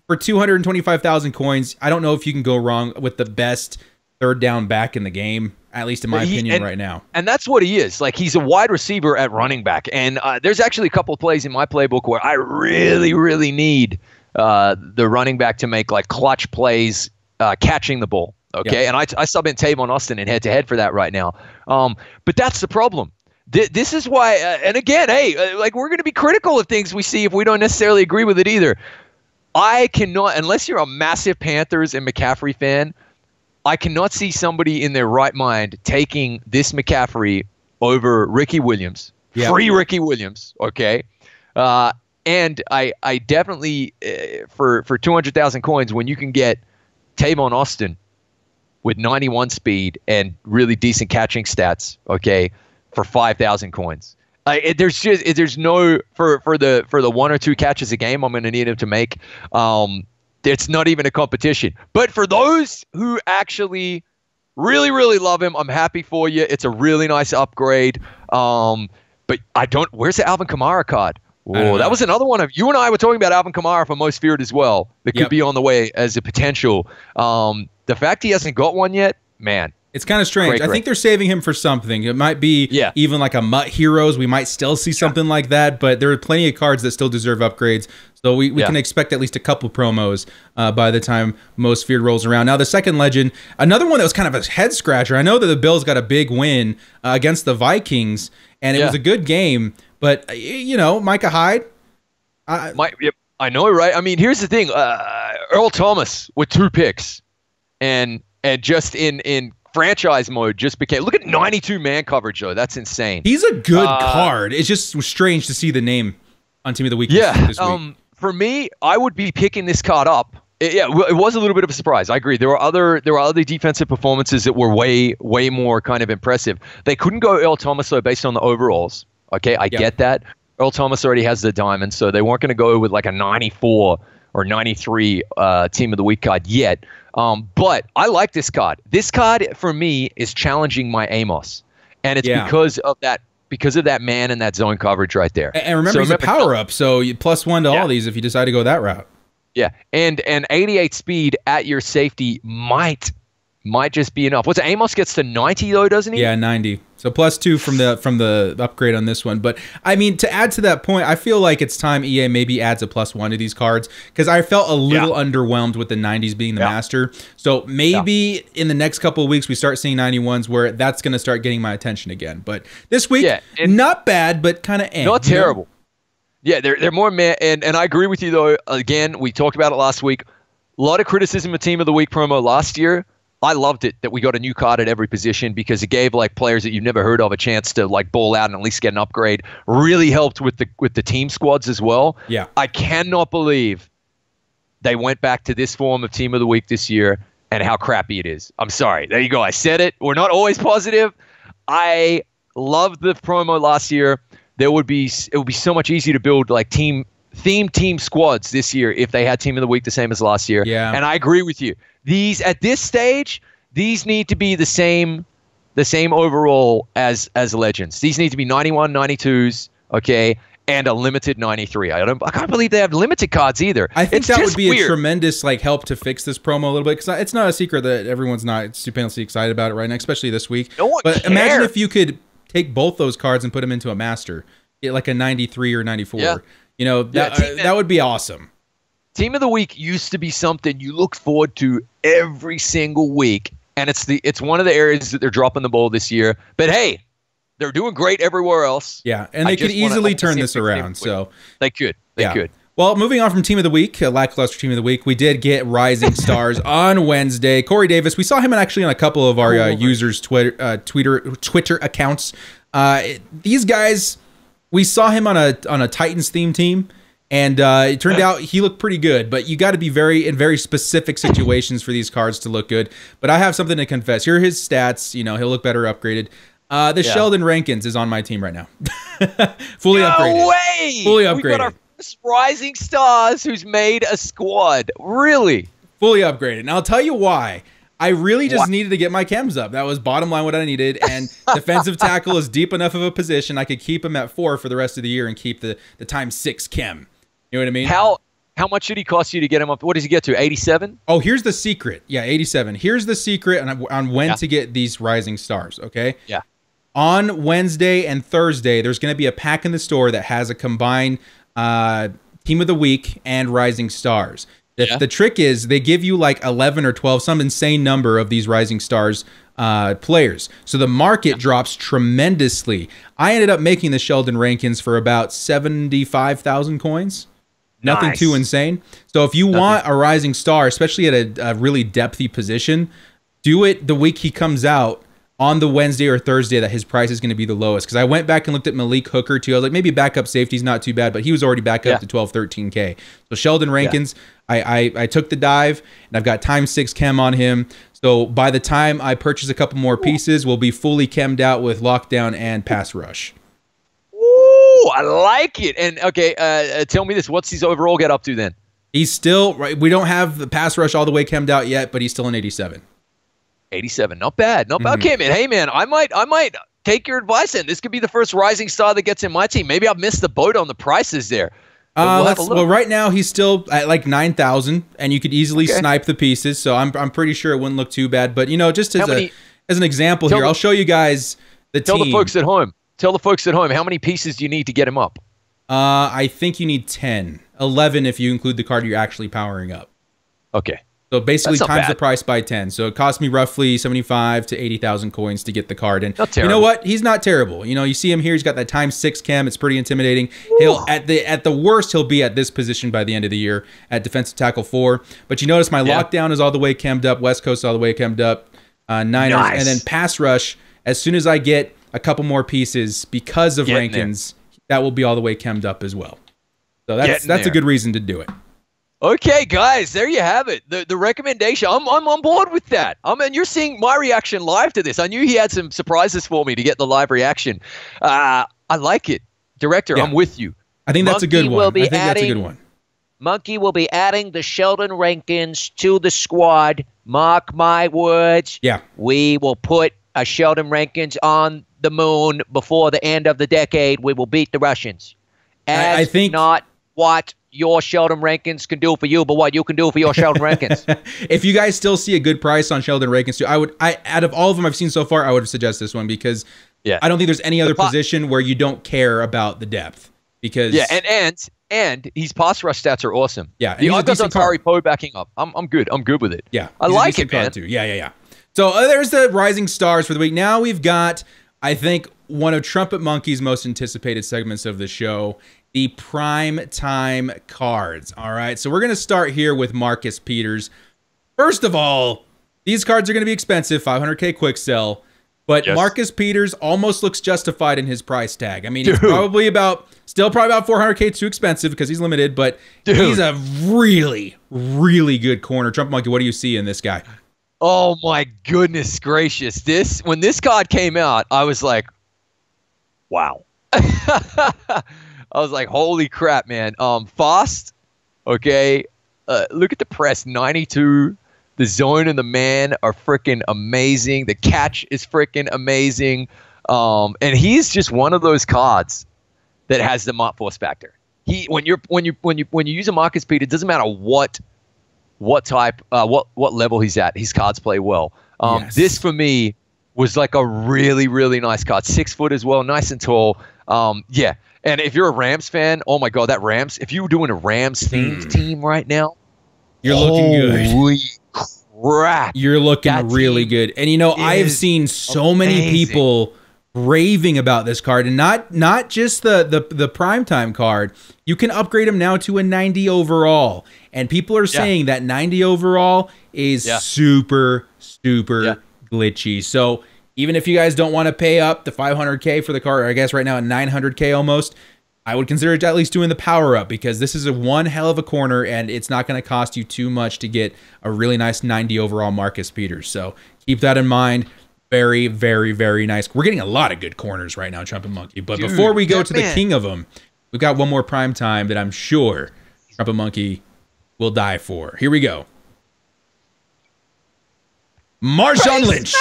For 225,000 coins, I don't know if you can go wrong with the best third down back in the game, at least in my opinion right now. And that's what he is. Like, he's a wide receiver at running back. And there's actually a couple of plays in my playbook where I really, really need the running back to make like clutch plays catching the ball. Okay. And I sub in Tavon Austin in head-to-head for that right now. But that's the problem. This is why, and again, hey, like we're going to be critical of things we see if we don't necessarily agree with it either. I cannot, unless you're a massive Panthers and McCaffrey fan, I cannot see somebody in their right mind taking this McCaffrey over Ricky Williams, free Ricky Williams, okay? And I definitely, for 200,000 coins, when you can get Tavon Austin with 91 speed and really decent catching stats, okay, for 5,000 coins. There's no, for the 1 or 2 catches a game I'm going to need him to make, it's not even a competition. But for those who actually really, really love him, I'm happy for you. It's a really nice upgrade. But where's the Alvin Kamara card? Oh, that was another one of you and I were talking about Alvin Kamara for Most Feared as well. That could be on the way as a potential. The fact he hasn't got one yet, man. It's kind of strange. I think they're saving him for something. It might be even like a MUT Heroes. We might still see something like that, but there are plenty of cards that still deserve upgrades. So we can expect at least a couple promos by the time Most Feared rolls around. Now, the second legend, another one that was kind of a head-scratcher. I know that the Bills got a big win against the Vikings, and it was a good game, but, Micah Hyde. I know, right? I mean, here's the thing. Earl Thomas with 2 picks and just in franchise mode just became, look at 92 man coverage though. That's insane. He's a good card. It's just strange to see the name. on Team of the Week Yeah. this week. For me, I would be picking this card up. It was a little bit of a surprise. I agree. There were other defensive performances that were way more kind of impressive. They couldn't go Earl Thomas though based on the overalls. Okay, I get that. Earl Thomas already has the diamond, so they weren't going to go with like a 94 or 93 Team of the Week card yet. But I like this card. This card for me is challenging my Amos, and it's because of that man and that zone coverage right there. And remember, he's a power up, so you +1 to all these if you decide to go that route. Yeah, and 88 speed at your safety might just be enough. What's Amos gets to 90 though, doesn't he? Yeah, 90. So +2 from the upgrade on this one. But I mean, to add to that point, I feel like it's time EA maybe adds a +1 to these cards because I felt a little underwhelmed with the 90s being the master. So maybe in the next couple of weeks we start seeing 91s where that's going to start getting my attention again. But this week, not bad, but kind of not terrible. Yeah, they're more and I agree with you though. Again, we talked about it last week. A lot of criticism of Team of the Week promo last year. I loved it that we got a new card at every position because it gave like players that you've never heard of a chance to like ball out and at least get an upgrade. Really helped with the team squads as well. Yeah, I cannot believe they went back to this form of Team of the Week this year and how crappy it is. I'm sorry. There you go. I said it. We're not always positive. I loved the promo last year. It would be so much easier to build like team squads this year if they had Team of the Week the same as last year. Yeah. And I agree with you. These at this stage, these need to be the same overall as Legends. These need to be 91, 92s, okay, and a limited 93. I can't believe they have limited cards either. I think that would be weird. A tremendous like help to fix this promo a little bit because it's not a secret that everyone's not stupendously excited about it right now, especially this week. No one but cares. Imagine if you could take both those cards and put them into a master, get like a 93 or 94. Yeah. You know, that would be awesome. Team of the Week used to be something you look forward to every single week, and it's one of the areas that they're dropping the ball this year. But hey, they're doing great everywhere else. Yeah, and they could easily turn this around. So they could. They could. Well, moving on from Team of the Week, lackluster Team of the Week, we did get Rising Stars on Wednesday. Corey Davis, we saw him actually on a couple of our users' Twitter accounts. These guys, we saw him on a Titans theme team, and it turned out he looked pretty good. But you got to be in very specific situations for these cards to look good. But I have something to confess. Here are his stats. You know, he'll look better upgraded. Sheldon Rankins is on my team right now. Fully upgraded. No way! Fully upgraded. We got our first Rising Stars who's made a squad. Really? Fully upgraded. And I'll tell you why. I really just needed to get my chems up. That was bottom line what I needed. And defensive tackle is deep enough of a position. I could keep him at 4 for the rest of the year and keep the ×6 chem. You know what I mean? How much did he cost you to get him up? What does he get to? 87? Oh, here's the secret. Yeah, 87. Here's the secret on when to get these Rising Stars, okay? Yeah. On Wednesday and Thursday, there's going to be a pack in the store that has a combined Team of the Week and Rising Stars. The trick is they give you like 11 or 12, some insane number of these Rising Stars players. So the market drops tremendously. I ended up making the Sheldon Rankins for about 75,000 coins. Nothing too insane. So if you want a Rising Star, especially at a really depthy position, do it the week he comes out on the Wednesday or Thursday that his price is going to be the lowest. Because I went back and looked at Malik Hooker too. I was like, maybe backup safety's not too bad, but he was already back up to 12, 13K. So Sheldon Rankins, I took the dive, and I've got ×6 chem on him. So by the time I purchase a couple more pieces, we'll be fully chemmed out with lockdown and pass rush. Ooh, I like it. And okay, tell me this: what's his overall get up to then? He's still we don't have the pass rush all the way chemmed out yet, but he's still an 87. 87, not bad, not bad. Okay, man. Hey, man, I might take your advice, and this could be the first Rising Star that gets in my team. Maybe I've missed the boat on the prices there. Well, right now he's still at like 9,000, and you could easily snipe the pieces. So I'm pretty sure it wouldn't look too bad. But you know, just as an example here, I'll show you guys the team. Tell the folks at home. Tell the folks at home how many pieces do you need to get him up? I think you need 10, 11 if you include the card you're actually powering up. Okay. So basically times the price by 10. So it cost me roughly 75 to 80,000 coins to get the card. And you know what? He's not terrible. You know, you see him here. He's got that ×6 chem. It's pretty intimidating. He'll at the worst, he'll be at this position by the end of the year at defensive tackle 4. But you notice my lockdown is all the way chemmed up. West Coast is all the way chemmed up. Niners. And then pass rush, as soon as I get a couple more pieces because of Rankins, that will be all the way chemmed up as well. So that's a good reason to do it. Okay, guys, there you have it. The recommendation. I'm on board with that. And you're seeing my reaction live to this. I knew he had some surprises for me to get the live reaction. I like it. Director, I'm with you. I think that's a good one. That's a good one. Monkey will be adding the Sheldon Rankins to the squad. Mark my words. Yeah. We will put a Sheldon Rankins on the moon before the end of the decade. We will beat the Russians. I think not what your Sheldon Rankins can do for you, but what you can do for your Sheldon Rankins. If you guys still see a good price on Sheldon Rankins too, out of all of them I've seen so far, I would suggest this one because I don't think there's any other position where you don't care about the depth. Because and his pass rush stats are awesome. Yeah, I've got Dontari Poe backing up. I'm good. I'm good with it. Yeah, I like it, man. Too. Yeah. So there's the rising stars for the week. Now we've got, I think, one of Trumpetmonkey's most anticipated segments of the show, the prime time cards. All right, so we're gonna start here with Marcus Peters. First of all, these cards are gonna be expensive, $500K quick sell. But Marcus Peters almost looks justified in his price tag. I mean, he's probably about 400K too expensive because he's limited, but he's a really, really good corner. Trumpetmonkey, what do you see in this guy? Oh my goodness gracious. When this card came out, I was like, wow. I was like, holy crap, man. Fast. Okay. Look at the press, 92. The zone and the man are freaking amazing. The catch is freaking amazing. And he's just one of those cards that has the MUT force factor. When you use a Marcus Peters, it doesn't matter what type, what level he's at. His cards play well. This for me was like a really, really nice card. 6 foot as well, nice and tall. And if you're a Rams fan, oh my God, that Rams. If you were doing a Rams themed team right now, you're looking good. Crap. You're looking really good. And I have seen so many people raving about this card, and not just the primetime card. You can upgrade him now to a 90 overall. And people are saying that 90 overall is super glitchy. So even if you guys don't want to pay up the 500K for the card, or I guess right now at 900K almost, I would consider at least doing the power up because this is one hell of a corner and it's not going to cost you too much to get a really nice 90 overall Marcus Peters. So keep that in mind. Very, very, very nice. We're getting a lot of good corners right now, Trumpetmonkey. But before we go to the king of them, we've got one more prime time that I'm sure Trumpetmonkey will die for. Here we go. Marshawn Lynch.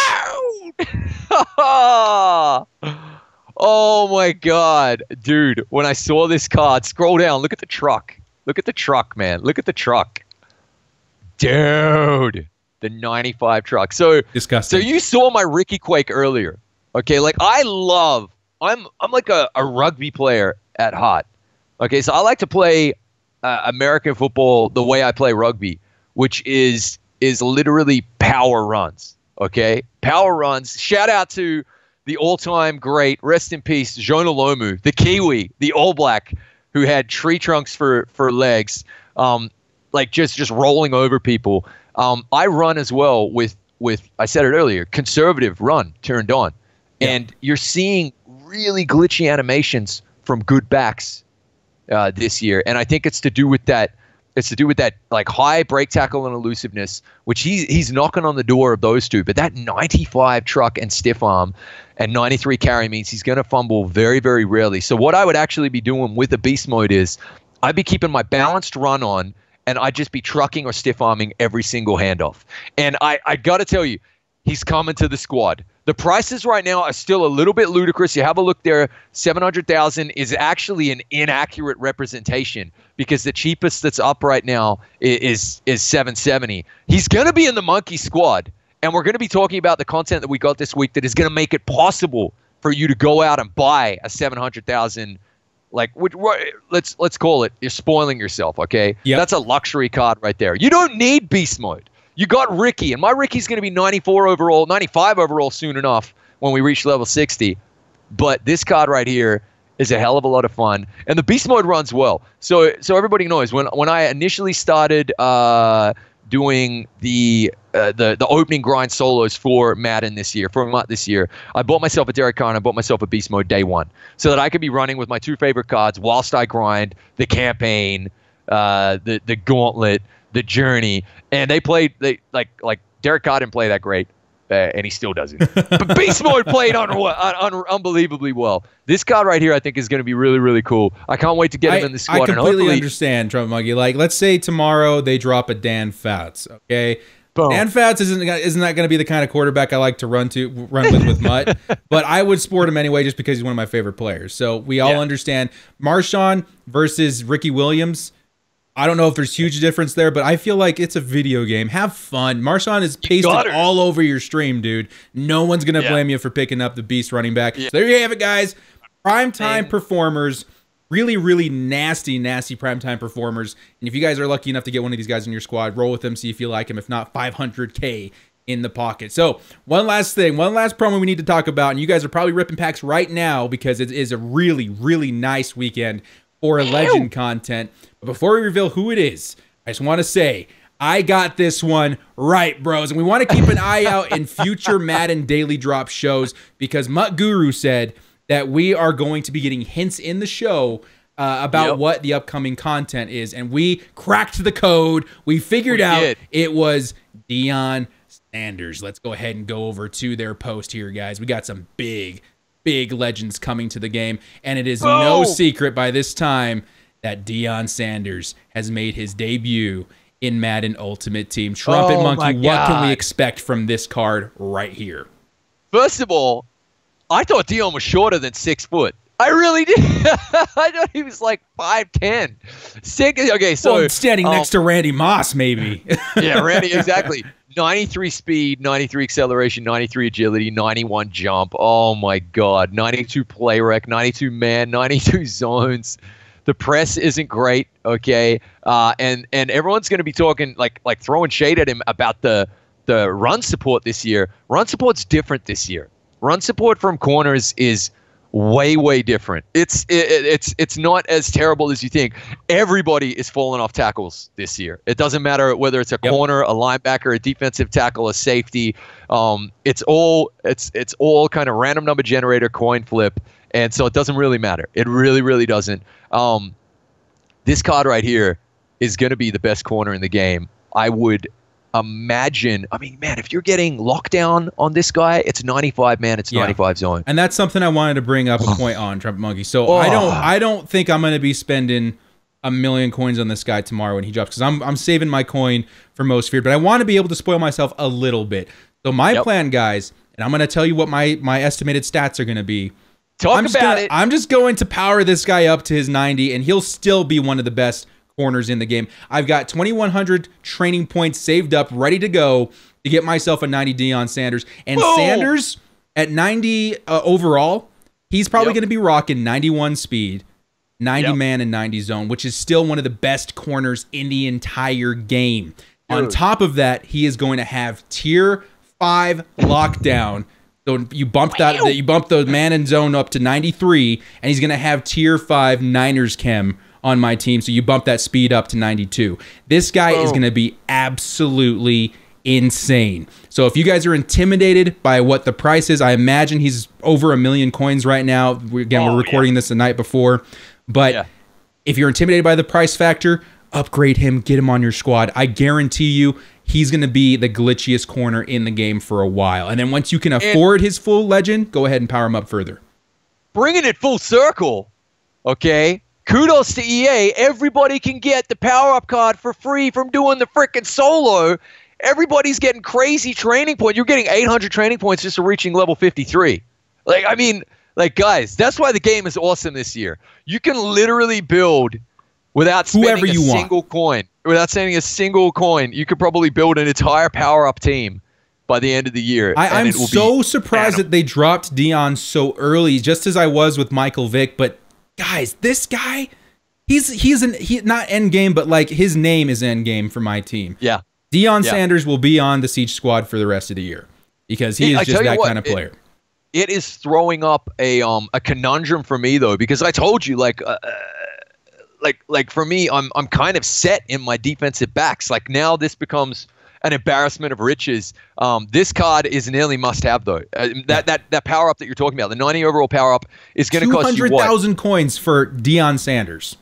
Oh my God, dude. When I saw this card, scroll down, look at the truck. Look at the truck, man. Look at the truck. Dude, the 95 truck. So disgusting. So you saw my Ricky Quake earlier. Okay, like I'm like a rugby player at heart. Okay, so I like to play American football the way I play rugby, which is literally power runs. Okay, power runs. Shout out to the all-time great, rest in peace, Jonah Lomu, the Kiwi, the All Black, who had tree trunks for legs, like just rolling over people. I run as well with I said it earlier, conservative run turned on, and you're seeing really glitchy animations from good backs this year, and I think it's to do with that. It's to do with that like high break tackle and elusiveness, which he's knocking on the door of those two. But that 95 truck and stiff arm and 93 carry means he's going to fumble very, very rarely. So what I would actually be doing with the beast mode is I'd be keeping my balanced run on, and I'd just be trucking or stiff arming every single handoff. And I got to tell you, he's coming to the squad. The prices right now are still a little bit ludicrous. You have a look there. 700,000 is actually an inaccurate representation because the cheapest that's up right now is 770. He's going to be in the monkey squad, and we're going to be talking about the content that we got this week that is going to make it possible for you to go out and buy a 700,000. Like, let's call it, you're spoiling yourself. Okay, That's a luxury card right there. You don't need beast mode. You got Ricky, and my Ricky's going to be 94 overall, 95 overall soon enough when we reach level 60. But this card right here is a hell of a lot of fun, and the beast mode runs well. So everybody knows when I initially started doing the opening grind solos for Madden this year, for MUT this year, I bought myself a Derek Carr and I bought myself a Beast Mode day one so that I could be running with my two favorite cards whilst I grind the campaign, the gauntlet, the journey. And they like Derek Carr didn't play that great. And he still doesn't. But Beast Mode played unbelievably well. This card right here, I think, is going to be really, really cool. I can't wait to get him in the squad. I completely understand, Trumpetmonkey. Like, let's say tomorrow they drop a Dan Fouts, okay? Boom. Dan Fouts isn't that going to be the kind of quarterback I like to run with MUT, but I would sport him anyway just because he's one of my favorite players. So we all understand. Marshawn versus Ricky Williams. I don't know if there's huge difference there, but I feel like it's a video game. Have fun. Marshawn is pasted all over your stream, dude. No one's going to blame you for picking up the beast running back. So there you have it, guys. Primetime performers. Really, really nasty primetime performers. And if you guys are lucky enough to get one of these guys in your squad, roll with them, see if you like him. If not, $500K in the pocket. So one last thing, one last promo we need to talk about, and you guys are probably ripping packs right now because it is a really, really nice weekend for legend content. But before we reveal who it is, I just want to say I got this one right, bros. And we want to keep an eye out in future Madden Daily Drop shows because MUT Guru said that we are going to be getting hints in the show about what the upcoming content is. And we cracked the code. We figured out it was Deion Sanders. Let's go ahead and go over to their post here, guys. We got some big legends coming to the game. And it is no secret by this time that Deion Sanders has made his debut in Madden Ultimate Team. Trumpetmonkey, what can we expect from this card right here? First of all, I thought Deion was shorter than 6 foot. I really did. I thought he was like 5'10". Okay, so well, standing next to Randy Moss, maybe. Yeah, Randy, exactly. 93 speed, 93 acceleration, 93 agility, 91 jump. Oh my God, 92 play rec, 92 man, 92 zones. The press isn't great, okay, and everyone's going to be talking like throwing shade at him about the run support this year. Run support's different this year. Run support from corners is way different. It's not as terrible as you think. Everybody is falling off tackles this year. It doesn't matter whether it's a corner, a linebacker, a defensive tackle, a safety. It's all kind of random number generator, coin flip. And so it doesn't really matter. It really doesn't. This card right here is going to be the best corner in the game. I would imagine. I mean, man, if you're getting lockdown on this guy, it's 95, man. It's 95 zone. And that's something I wanted to bring up a point on, Trumpetmonkey. So I don't think I'm going to be spending a million coins on this guy tomorrow when he drops because I'm saving my coin for most feared. But I want to be able to spoil myself a little bit. So my plan, guys, and I'm going to tell you what my estimated stats are going to be. I'm just going to power this guy up to his 90, and he'll still be one of the best corners in the game. I've got 2,100 training points saved up, ready to go to get myself a 90 Deion Sanders. And Sanders at 90 overall, he's probably going to be rocking 91 speed, 90 man, and 90 zone, which is still one of the best corners in the entire game. On top of that, he is going to have tier 5 lockdown. So you bump you bump the man and zone up to 93, and he's going to have tier 5 Niners chem on my team. So you bump that speed up to 92. This guy is going to be absolutely insane. So if you guys are intimidated by what the price is, I imagine he's over 1 million coins right now. We're recording this the night before. But if you're intimidated by the price factor, upgrade him, get him on your squad. I guarantee you he's going to be the glitchiest corner in the game for a while. And then once you can afford his full legend, go ahead and power him up further. Bringing it full circle, okay? Kudos to EA. Everybody can get the power-up card for free from doing the frickin' solo. Everybody's getting crazy training points. You're getting 800 training points just for reaching level 53. Guys, that's why the game is awesome this year. You can literally build without spending a single coin. Without spending a single coin, you could probably build an entire power-up team by the end of the year. I'm so surprised that they dropped Deion so early, just as I was with Michael Vick. But guys, this guy, he's not end game, but like his name is end game for my team. Yeah, Deion Sanders will be on the Siege squad for the rest of the year because he is just that kind of player. It is throwing up a conundrum for me though, because I told you like for me, I'm kind of set in my defensive backs. Like now this becomes an embarrassment of riches. This card is an early must-have though. That power up that you're talking about, the 90 overall power up, is going to cost you what? 200,000 coins for Deion Sanders.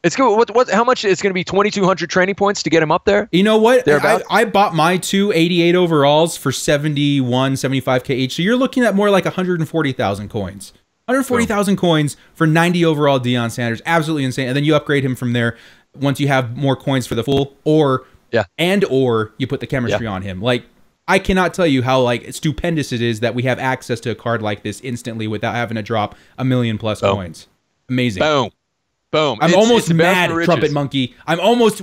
It's good. How much? It's going to be 2,200 training points to get him up there. You know what? I bought my 288 overalls for 75K each. So you're looking at more like 140,000 coins. 140,000 coins for 90 overall Deion Sanders. Absolutely insane. And then you upgrade him from there once you have more coins for the full, or you put the chemistry on him. Like, I cannot tell you how like stupendous it is that we have access to a card like this instantly without having to drop 1 million plus coins. Amazing. Boom. I'm almost mad, Trumpetmonkey. I'm almost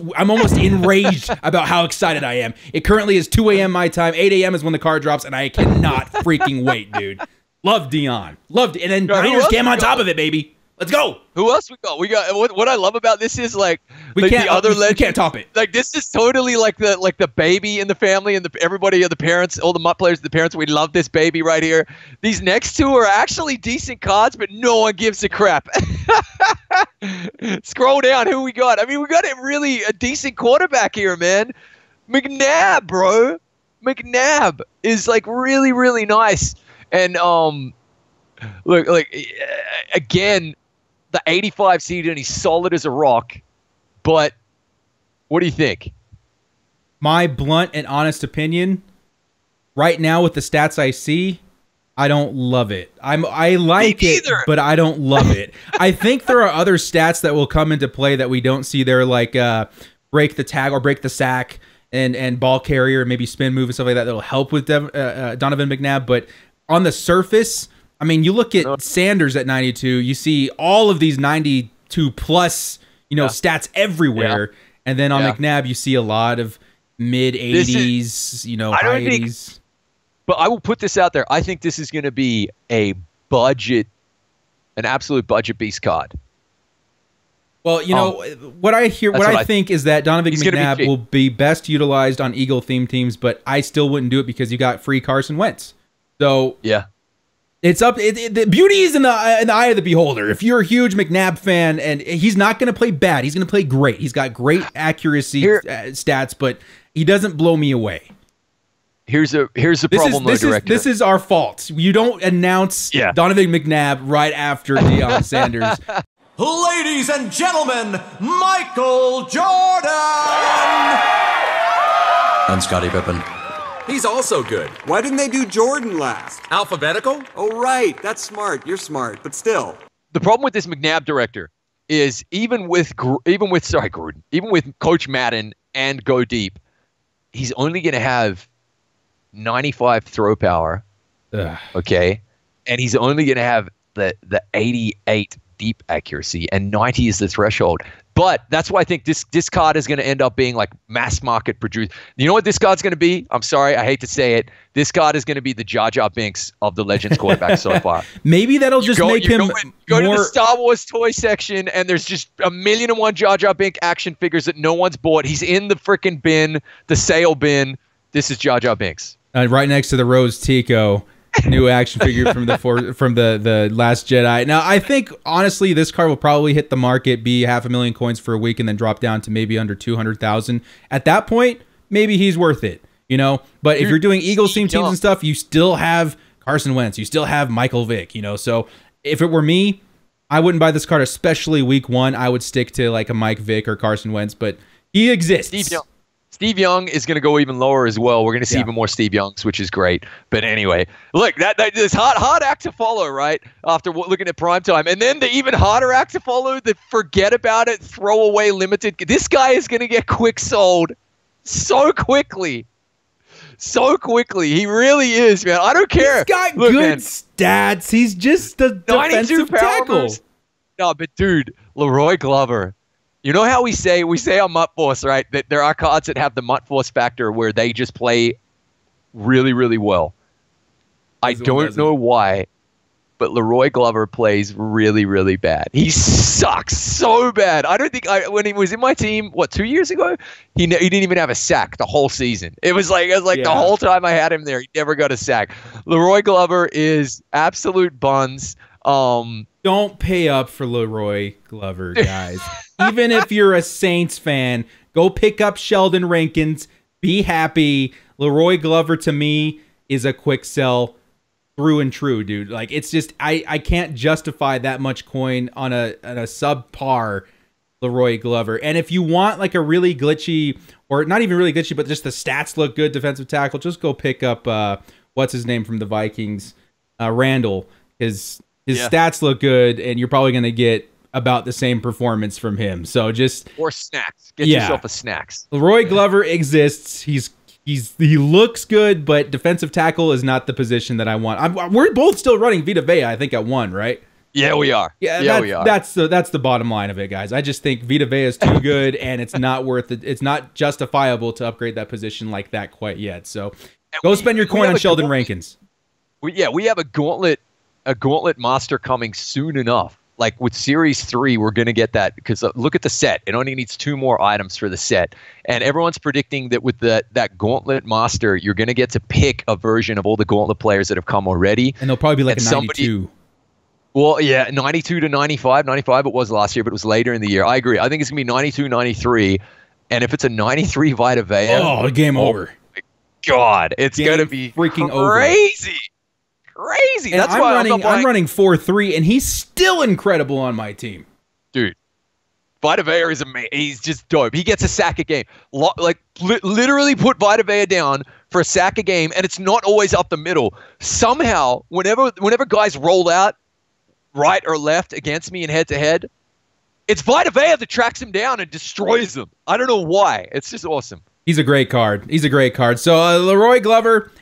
enraged about how excited I am. It currently is 2 a.m. my time. 8 a.m. is when the card drops, and I cannot freaking wait, dude. Love Deion. And then Niners came on top of it, baby. Let's go. Who else we got? We got what I love about this is like we can't top it. Like this is totally like the baby in the family and everybody, the parents, all the MUT players, the parents. We love this baby right here. These next two are actually decent cards, but no one gives a crap. Scroll down. Who we got? I mean, we got a decent quarterback here, man. McNabb, bro. McNabb is like really, really nice. And look, like again, the 85 seed, and he's solid as a rock. But what do you think? My blunt and honest opinion, right now with the stats I see, I don't love it. I like it, but I don't love it. I think there are other stats that will come into play that we don't see there, like break the tag or break the sack and ball carrier, maybe spin move and stuff like that. That'll help with Donovan McNabb. But on the surface, I mean, you look at Sanders at 92, you see all of these 92 plus, stats everywhere. Yeah. And then on McNabb, you see a lot of mid 80s, high 80s. But I will put this out there. I think this is going to be an absolute budget beast card. Well, what I think is that Donovan McNabb will be best utilized on Eagle-themed teams, but I still wouldn't do it because you got free Carson Wentz. So yeah. It's up. The beauty is in the eye of the beholder. If you're a huge McNabb fan, and he's not going to play bad, he's going to play great. He's got great accuracy stats, but he doesn't blow me away. Here's the problem, Director. This is our fault. You don't announce Donovan McNabb right after Deion Sanders. Ladies and gentlemen, Michael Jordan! And Scottie Pippen. He's also good. Why didn't they do Jordan last? Alphabetical? Oh, right. That's smart. You're smart, but still. The problem with this McNabb, Director, is even with Coach Madden and Go Deep, he's only going to have 95 throw power. Ugh. Okay, and he's only going to have the 88 deep accuracy, and 90 is the threshold. But that's why I think this card is going to end up being like mass market produced. You know what this card's going to be? I'm sorry, I hate to say it. This card is going to be the Jar Jar Binks of the Legends quarterback so far. Maybe that'll just make him go to the Star Wars toy section, and there's just 1,000,001 Jar Jar Bink action figures that no one's bought. He's in the freaking bin, the sale bin. This is Jar Jar Binks. Right next to the Rose Tico. New action figure from the Last Jedi. Now, I think honestly, this card will probably hit the market, be 500,000 coins for a week, and then drop down to maybe under 200,000. At that point, maybe he's worth it, But if you're doing Eagles teams and stuff, you still have Carson Wentz, you still have Michael Vick, So if it were me, I wouldn't buy this card, especially week 1. I would stick to like a Mike Vick or Carson Wentz, but he exists. Steve Young is going to go even lower as well. We're going to see even more Steve Youngs, which is great. But anyway, look, that is hard act to follow, right? After looking at primetime. And then the even harder act to follow, the forget about it, throw away limited. This guy is going to get quick sold so quickly. So quickly. He really is, man. I don't care. He's got good stats. He's just a defensive tackle. No, but dude, Leroy Glover. You know how we say on MUT Force, right, that there are cards that have the MUT Force factor where they just play really, really well. I don't know why, but Leroy Glover plays really, really bad. He sucks so bad. I don't think when he was in my team, 2 years ago, he didn't even have a sack the whole season. It was like the whole time I had him there, he never got a sack. Leroy Glover is absolute buns. Don't pay up for Leroy Glover, guys. even if you're a Saints fan, go pick up Sheldon Rankins. Be happy. Leroy Glover, to me, is a quick sell through and true, dude. Like, it's just, I can't justify that much coin on a subpar Leroy Glover. And if you want like a really glitchy, or not even really glitchy, but just the stats look good defensive tackle, just go pick up, what's his name from the Vikings? Randall. His stats look good, and you're probably going to get about the same performance from him. So just... Or snacks. Get yourself a snacks. Leroy Glover exists. He looks good, but defensive tackle is not the position that I want. We're both still running Vita Vea, I think, at 1, right? Yeah, we are. Yeah, we are. That's the bottom line of it, guys. I just think Vita Vea is too good, and it's not worth it. It's not justifiable to upgrade that position like that quite yet. So go spend your coin on Sheldon Rankins. We have a gauntlet master coming soon enough. Like with Series 3, we're going to get that because look at the set. It only needs 2 more items for the set. And everyone's predicting that with that gauntlet master, you're going to get to pick a version of all the gauntlet players that have come already. And they'll probably be like a 92. Well, yeah, 92 to 95. 95 it was last year, but it was later in the year. I agree. I think it's going to be 92, 93. And if it's a 93 Vita Vea... game over. My God, it's going to be freaking crazy. Crazy. And That's why I'm running 4-3, and he's still incredible on my team. Dude, Vita Vea is amazing. He's just dope. He gets a sack a game. Literally put Vita Vea down for a sack a game, and it's not always up the middle. Somehow, whenever guys roll out right or left against me in head-to-head, it's Vita Vea that tracks him down and destroys him. I don't know why. It's just awesome. He's a great card. So Leroy Glover,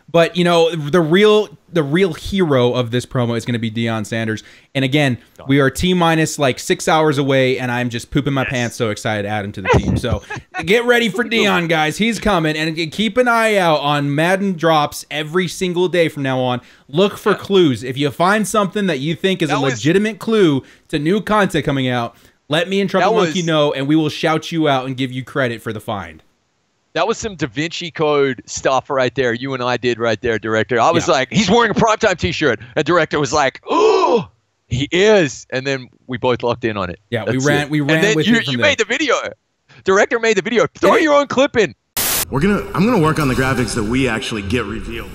But, you know, the real hero of this promo is going to be Deion Sanders. And again, we are T-minus like 6 hours away, and I'm just pooping my pants so excited to add him to the team. So get ready for Deion, guys. He's coming. And keep an eye out on Madden drops every single day from now on. Look for clues. If you find something that you think is a legitimate clue to new content coming out, let me and Trumpetmonkey know, and we will shout you out and give you credit for the find. That was some Da Vinci Code stuff right there. You and I did right there, director. I was like, he's wearing a primetime T-shirt. And director was like, oh, he is. And then we both locked in on it. Yeah, we ran with it. You made the video. Director made the video. Throw your own clip in. I'm gonna work on the graphics that we actually get revealed.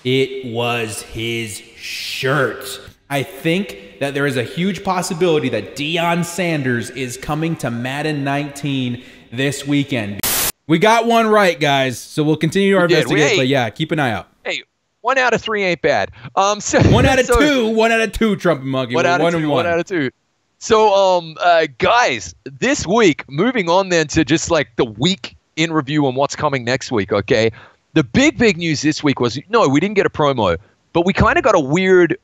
It was his shirt. I think that there is a huge possibility that Deion Sanders is coming to Madden 19 this weekend. We got one right, guys, so we'll continue our investigation. But yeah, keep an eye out. Hey, 1 out of 3 ain't bad. So 1 out of 2, 1 out of 2, Trumpetmonkey. 1 out of 2. So, guys, this week, moving on then to just like the week in review on what's coming next week. Okay, the big news this week was we didn't get a promo, but we kind of got a weird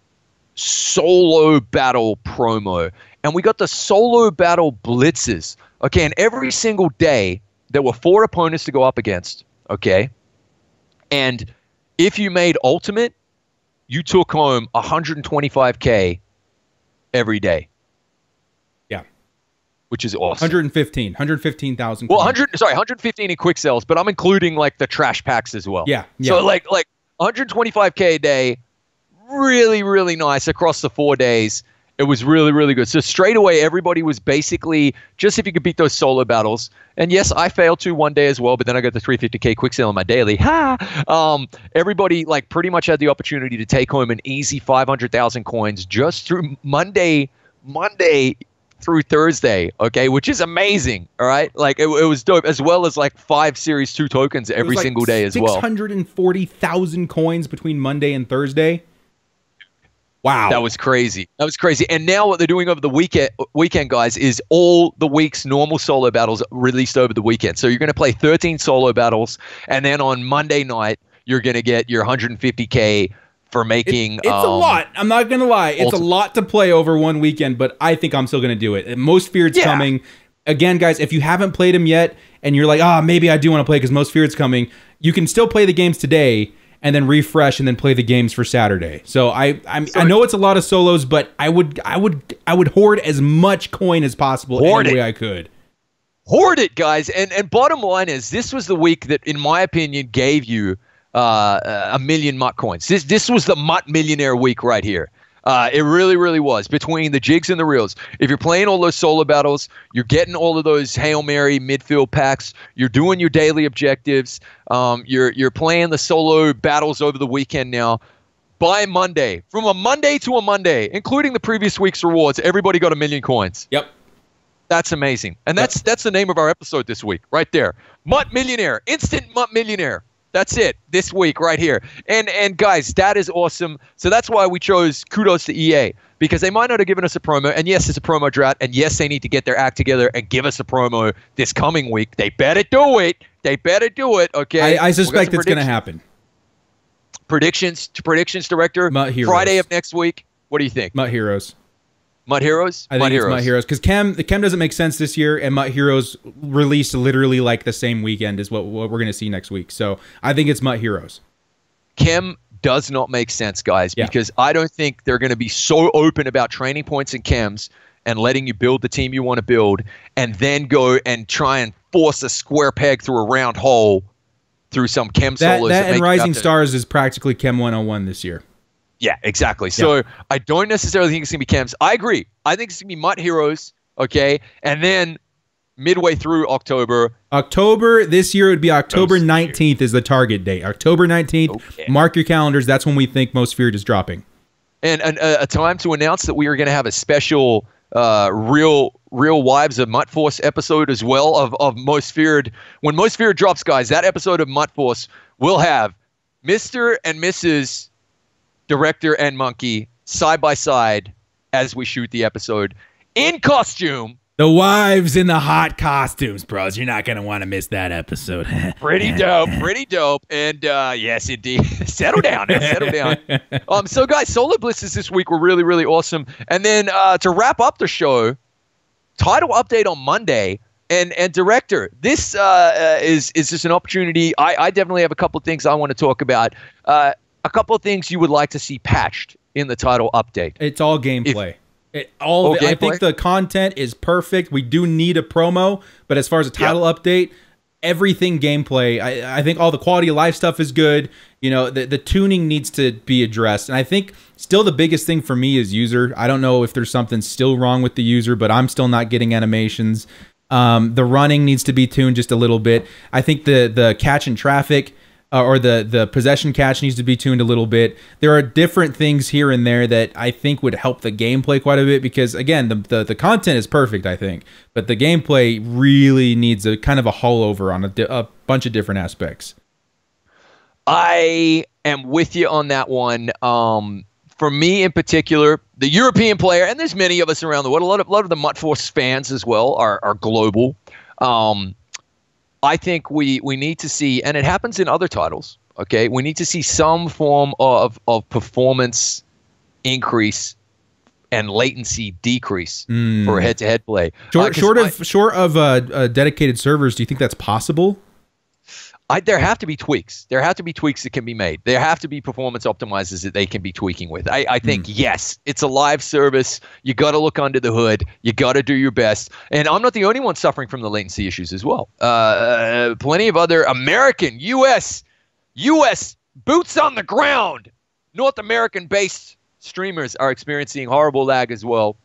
solo battle promo, and we got the solo battle blitzes. Okay, and every single day there were 4 opponents to go up against. Okay, and if you made ultimate, you took home 125K every day. Yeah, which is awesome. 115,000. Well, 115 in quick sells, but I'm including like the trash packs as well. Yeah. So like 125K a day. Really, really nice across the 4 days. It was really, really good. So straight away, everybody was basically just if you could beat those solo battles. And yes, I failed to one day as well, but then I got the 350K quick sale on my daily. Everybody like pretty much had the opportunity to take home an easy 500,000 coins just through Monday through Thursday, okay, which is amazing. All right, like it was dope, as well as like 5 Series 2 tokens every single day as well. 640,000 coins between Monday and Thursday. Wow. That was crazy. And now what they're doing over the weekend, guys, is all the week's normal solo battles released over the weekend. So you're going to play 13 solo battles, and then on Monday night, you're going to get your 150K for making... It's a lot. I'm not going to lie. It's a lot to play over one weekend, but I think I'm still going to do it. Most Feared's coming. Again, guys, if you haven't played him yet, and you're like, maybe I do want to play because Most Feared's coming, you can still play the games today, and then refresh and then play the games for Saturday. So I know it's a lot of solos, but I would hoard as much coin as possible any way I could. Hoard it, guys. And bottom line is, this was the week that, in my opinion, gave you a million MUT coins. This was the MUT Millionaire week right here. It really, really was. Between the jigs and the reels. If you're playing all those solo battles, you're getting all of those Hail Mary midfield packs, you're doing your daily objectives, you're playing the solo battles over the weekend now. By Monday, from a Monday to a Monday, including the previous week's rewards, everybody got 1 million coins. Yep. That's amazing. And that's the name of our episode this week, right there. MUT Millionaire, instant MUT Millionaire. That's it this week right here. And guys, that is awesome. So that's why we chose kudos to EA, because they might not have given us a promo. And yes, it's a promo drought. And yes, they need to get their act together and give us a promo this coming week. They better do it. They better do it. Okay. I suspect it's going to happen. Predictions, director. MUT Heroes. Friday of next week. What do you think? MUT Heroes. MUT Heroes? I think it's MUT Heroes, because Chem doesn't make sense this year, and MUT Heroes released literally like the same weekend as what we're going to see next week. So I think it's MUT Heroes. Chem does not make sense, guys, because I don't think they're going to be so open about training points and chems and letting you build the team you want to build, and then go and try and force a square peg through a round hole through some chem solos. That and Rising Stars is practically Chem 101 this year. Yeah, exactly. So I don't necessarily think it's going to be chems. I agree. I think it's going to be MUT Heroes, okay? And then midway through October. October, this year it would be October 19th is the target date. October 19th. Okay. Mark your calendars. That's when we think Most Feared is dropping. And a time to announce that we are going to have a special Real Wives of MUT Force episode as well of Most Feared. When Most Feared drops, guys, that episode of MUT Force will have Mr. and Mrs. Director and Monkey side by side as we shoot the episode in costume. The wives in the hot costumes, bros. You're not going to want to miss that episode. Pretty dope. And yes, indeed. Settle down. So, guys, Solar Blisses this week were really, really awesome. And then to wrap up the show, title update on Monday. And Director, this is just an opportunity. I definitely have a couple of things I want to talk about. A couple of things you would like to see patched in the title update. It's all gameplay. I think the content is perfect. We do need a promo, but as far as a title update, everything gameplay. I think all the quality of life stuff is good. You know, the tuning needs to be addressed. And I think still the biggest thing for me is user. I don't know if there's something still wrong with the user, but I'm still not getting animations. The running needs to be tuned just a little bit. I think the catch and traffic or the possession catch needs to be tuned a little bit. There are different things here and there that I think would help the gameplay quite a bit, because again, the content is perfect, I think, but the gameplay really needs a kind of a haul over on a bunch of different aspects. I am with you on that one. For me in particular, the European player, and there's many of us around the world, a lot of the MUT Force fans as well are global. I think we need to see, and it happens in other titles, okay? We need to see some form of performance increase and latency decrease for a head-to-head play. Short of dedicated servers, do you think that's possible? There have to be tweaks. There have to be tweaks that can be made. There have to be performance optimizers that they can be tweaking with. I think, yes, it's a live service. You got to look under the hood. You got to do your best. And I'm not the only one suffering from the latency issues as well. Plenty of other American, U.S. boots on the ground, North American-based streamers are experiencing horrible lag as well.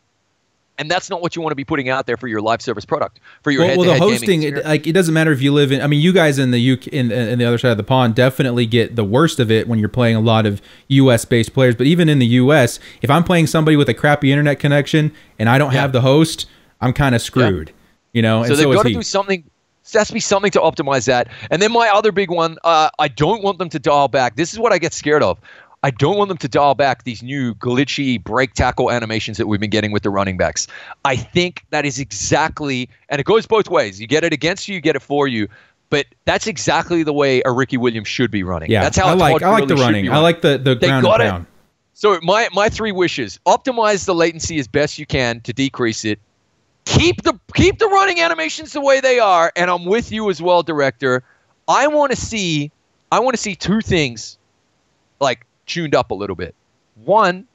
And that's not what you want to be putting out there for your live service product, for your head-to-head the hosting. It doesn't matter if you live in. I mean, you guys in the UK, in the other side of the pond, definitely get the worst of it when you're playing a lot of US-based players. But even in the US, if I'm playing somebody with a crappy internet connection and I don't have the host, I'm kind of screwed. You know. So they've got to do something. There has to be something to optimize that. And then my other big one, I don't want them to dial back. This is what I get scared of. I don't want them to dial back these new glitchy break tackle animations that we've been getting with the running backs. I think that is exactly, and it goes both ways. You get it against you get it for you. But that's exactly the way a Ricky Williams should be running. Yeah, that's how I like the running. I like the ground and pound. So my three wishes: optimize the latency as best you can to decrease it. Keep the running animations the way they are, and I'm with you as well, Director. I want to see two things, like, tuned up a little bit. One,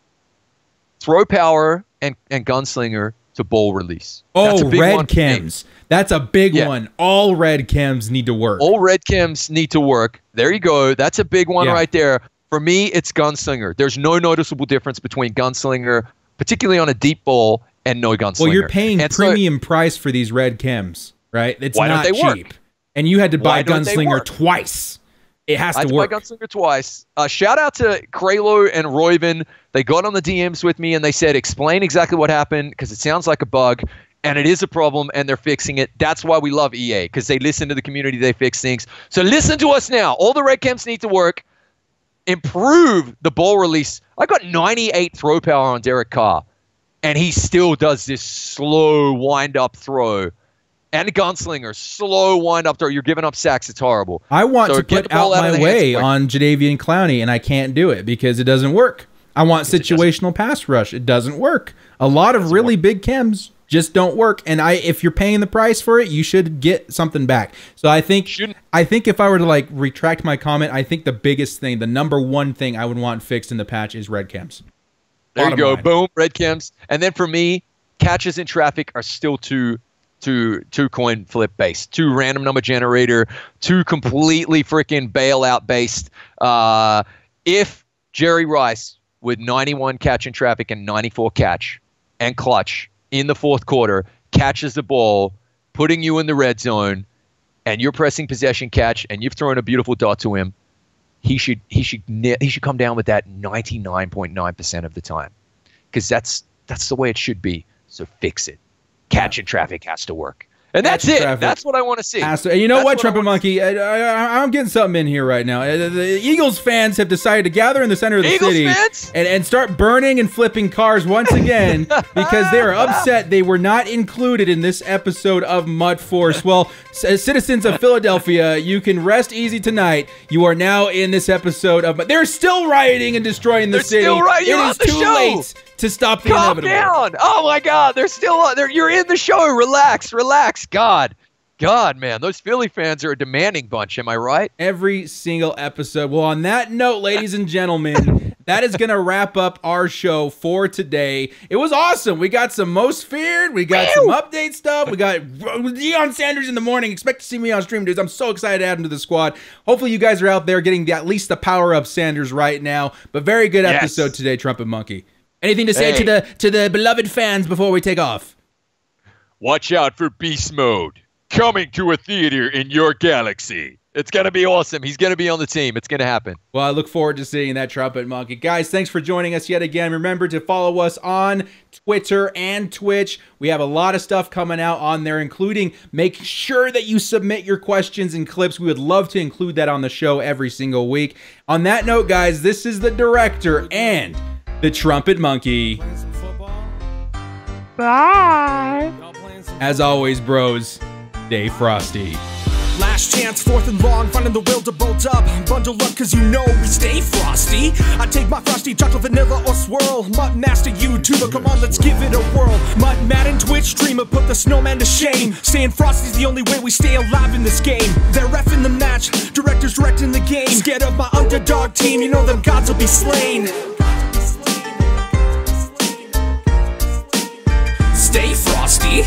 throw power and gunslinger to ball release. Oh, red chems. That's a big one. All red chems need to work. All red chems need to work. There you go. That's a big one right there. For me, it's Gunslinger. There's no noticeable difference between Gunslinger, particularly on a deep ball, and no Gunslinger. Well, you're paying premium price for these red chems, right? It's not cheap. And you had to buy Gunslinger twice. It has to work. I had to buy Gunslinger twice. Shout out to Kralo and Royven. They got on the DMs with me and they said, explain exactly what happened because it sounds like a bug and it is a problem and they're fixing it. That's why we love EA, because they listen to the community, they fix things. So listen to us now. All the red chems need to work. Improve the ball release. I got 98 throw power on Derek Carr, and he still does this slow wind-up throw. And a Gunslinger, slow wind-up throw. You're giving up sacks. It's horrible. I want to put out my way on Jadeveon Clowney, and I can't do it because it doesn't work. I want situational pass rush. It doesn't work. A lot of really big chems just don't work. And if you're paying the price for it, you should get something back. So I think if I were to like retract my comment, I think the biggest thing, the number one thing I would want fixed in the patch is red chems. There you go. Boom, red chems. And then for me, catches in traffic are still two coin flip based, two random number generator, two completely freaking bailout based. If Jerry Rice with 91 catch in traffic and 94 catch and clutch in the fourth quarter catches the ball, putting you in the red zone, and you're pressing possession catch, and you've thrown a beautiful dot to him, he should come down with that 99.9% of the time, because that's the way it should be. So fix it. Catch in traffic has to work. And that's it. Traffic. That's what I want to see. You know what, Trumpetmonkey? I'm getting something in here right now. The Eagles fans have decided to gather in the center of the city and start burning and flipping cars once again because they are upset they were not included in this episode of MUT Force. Well, citizens of Philadelphia, you can rest easy tonight. You are now in this episode of... They're still rioting and destroying the city. Still rioting. It is too late to stop the inevitable. Calm down. Oh, my God. They're still... You're in the show. Relax. God, man, those Philly fans are a demanding bunch. Am I right? Every single episode. Well, on that note, ladies and gentlemen, that is going to wrap up our show for today. It was awesome. We got some Most Feared. We got some update stuff. We got Deion Sanders in the morning. Expect to see me on stream, dudes. I'm so excited to add him to the squad. Hopefully you guys are out there getting at least the power-up Sanders right now. But very good episode today, Trumpetmonkey. Anything to say to the beloved fans before we take off? Watch out for Beast Mode coming to a theater in your galaxy. It's going to be awesome. He's going to be on the team. It's going to happen. Well, I look forward to seeing that, Trumpetmonkey. Guys, thanks for joining us yet again. Remember to follow us on Twitter and Twitch. We have a lot of stuff coming out on there, including make sure that you submit your questions and clips. We would love to include that on the show every single week. On that note, guys, this is the director and the Trumpetmonkey. Bye. As always, bros, stay frosty. Last chance, 4th and long, finding the will to bolt up. Bundle up, cause you know we stay frosty. I take my frosty chocolate, vanilla, or swirl. MUT Master YouTuber, come on, let's give it a whirl. MUT Madden Twitch streamer, put the snowman to shame. Staying frosty's the only way we stay alive in this game. They're reffing the match, directors directing the game. Scared of my underdog team, you know them gods will be slain. Stay frosty.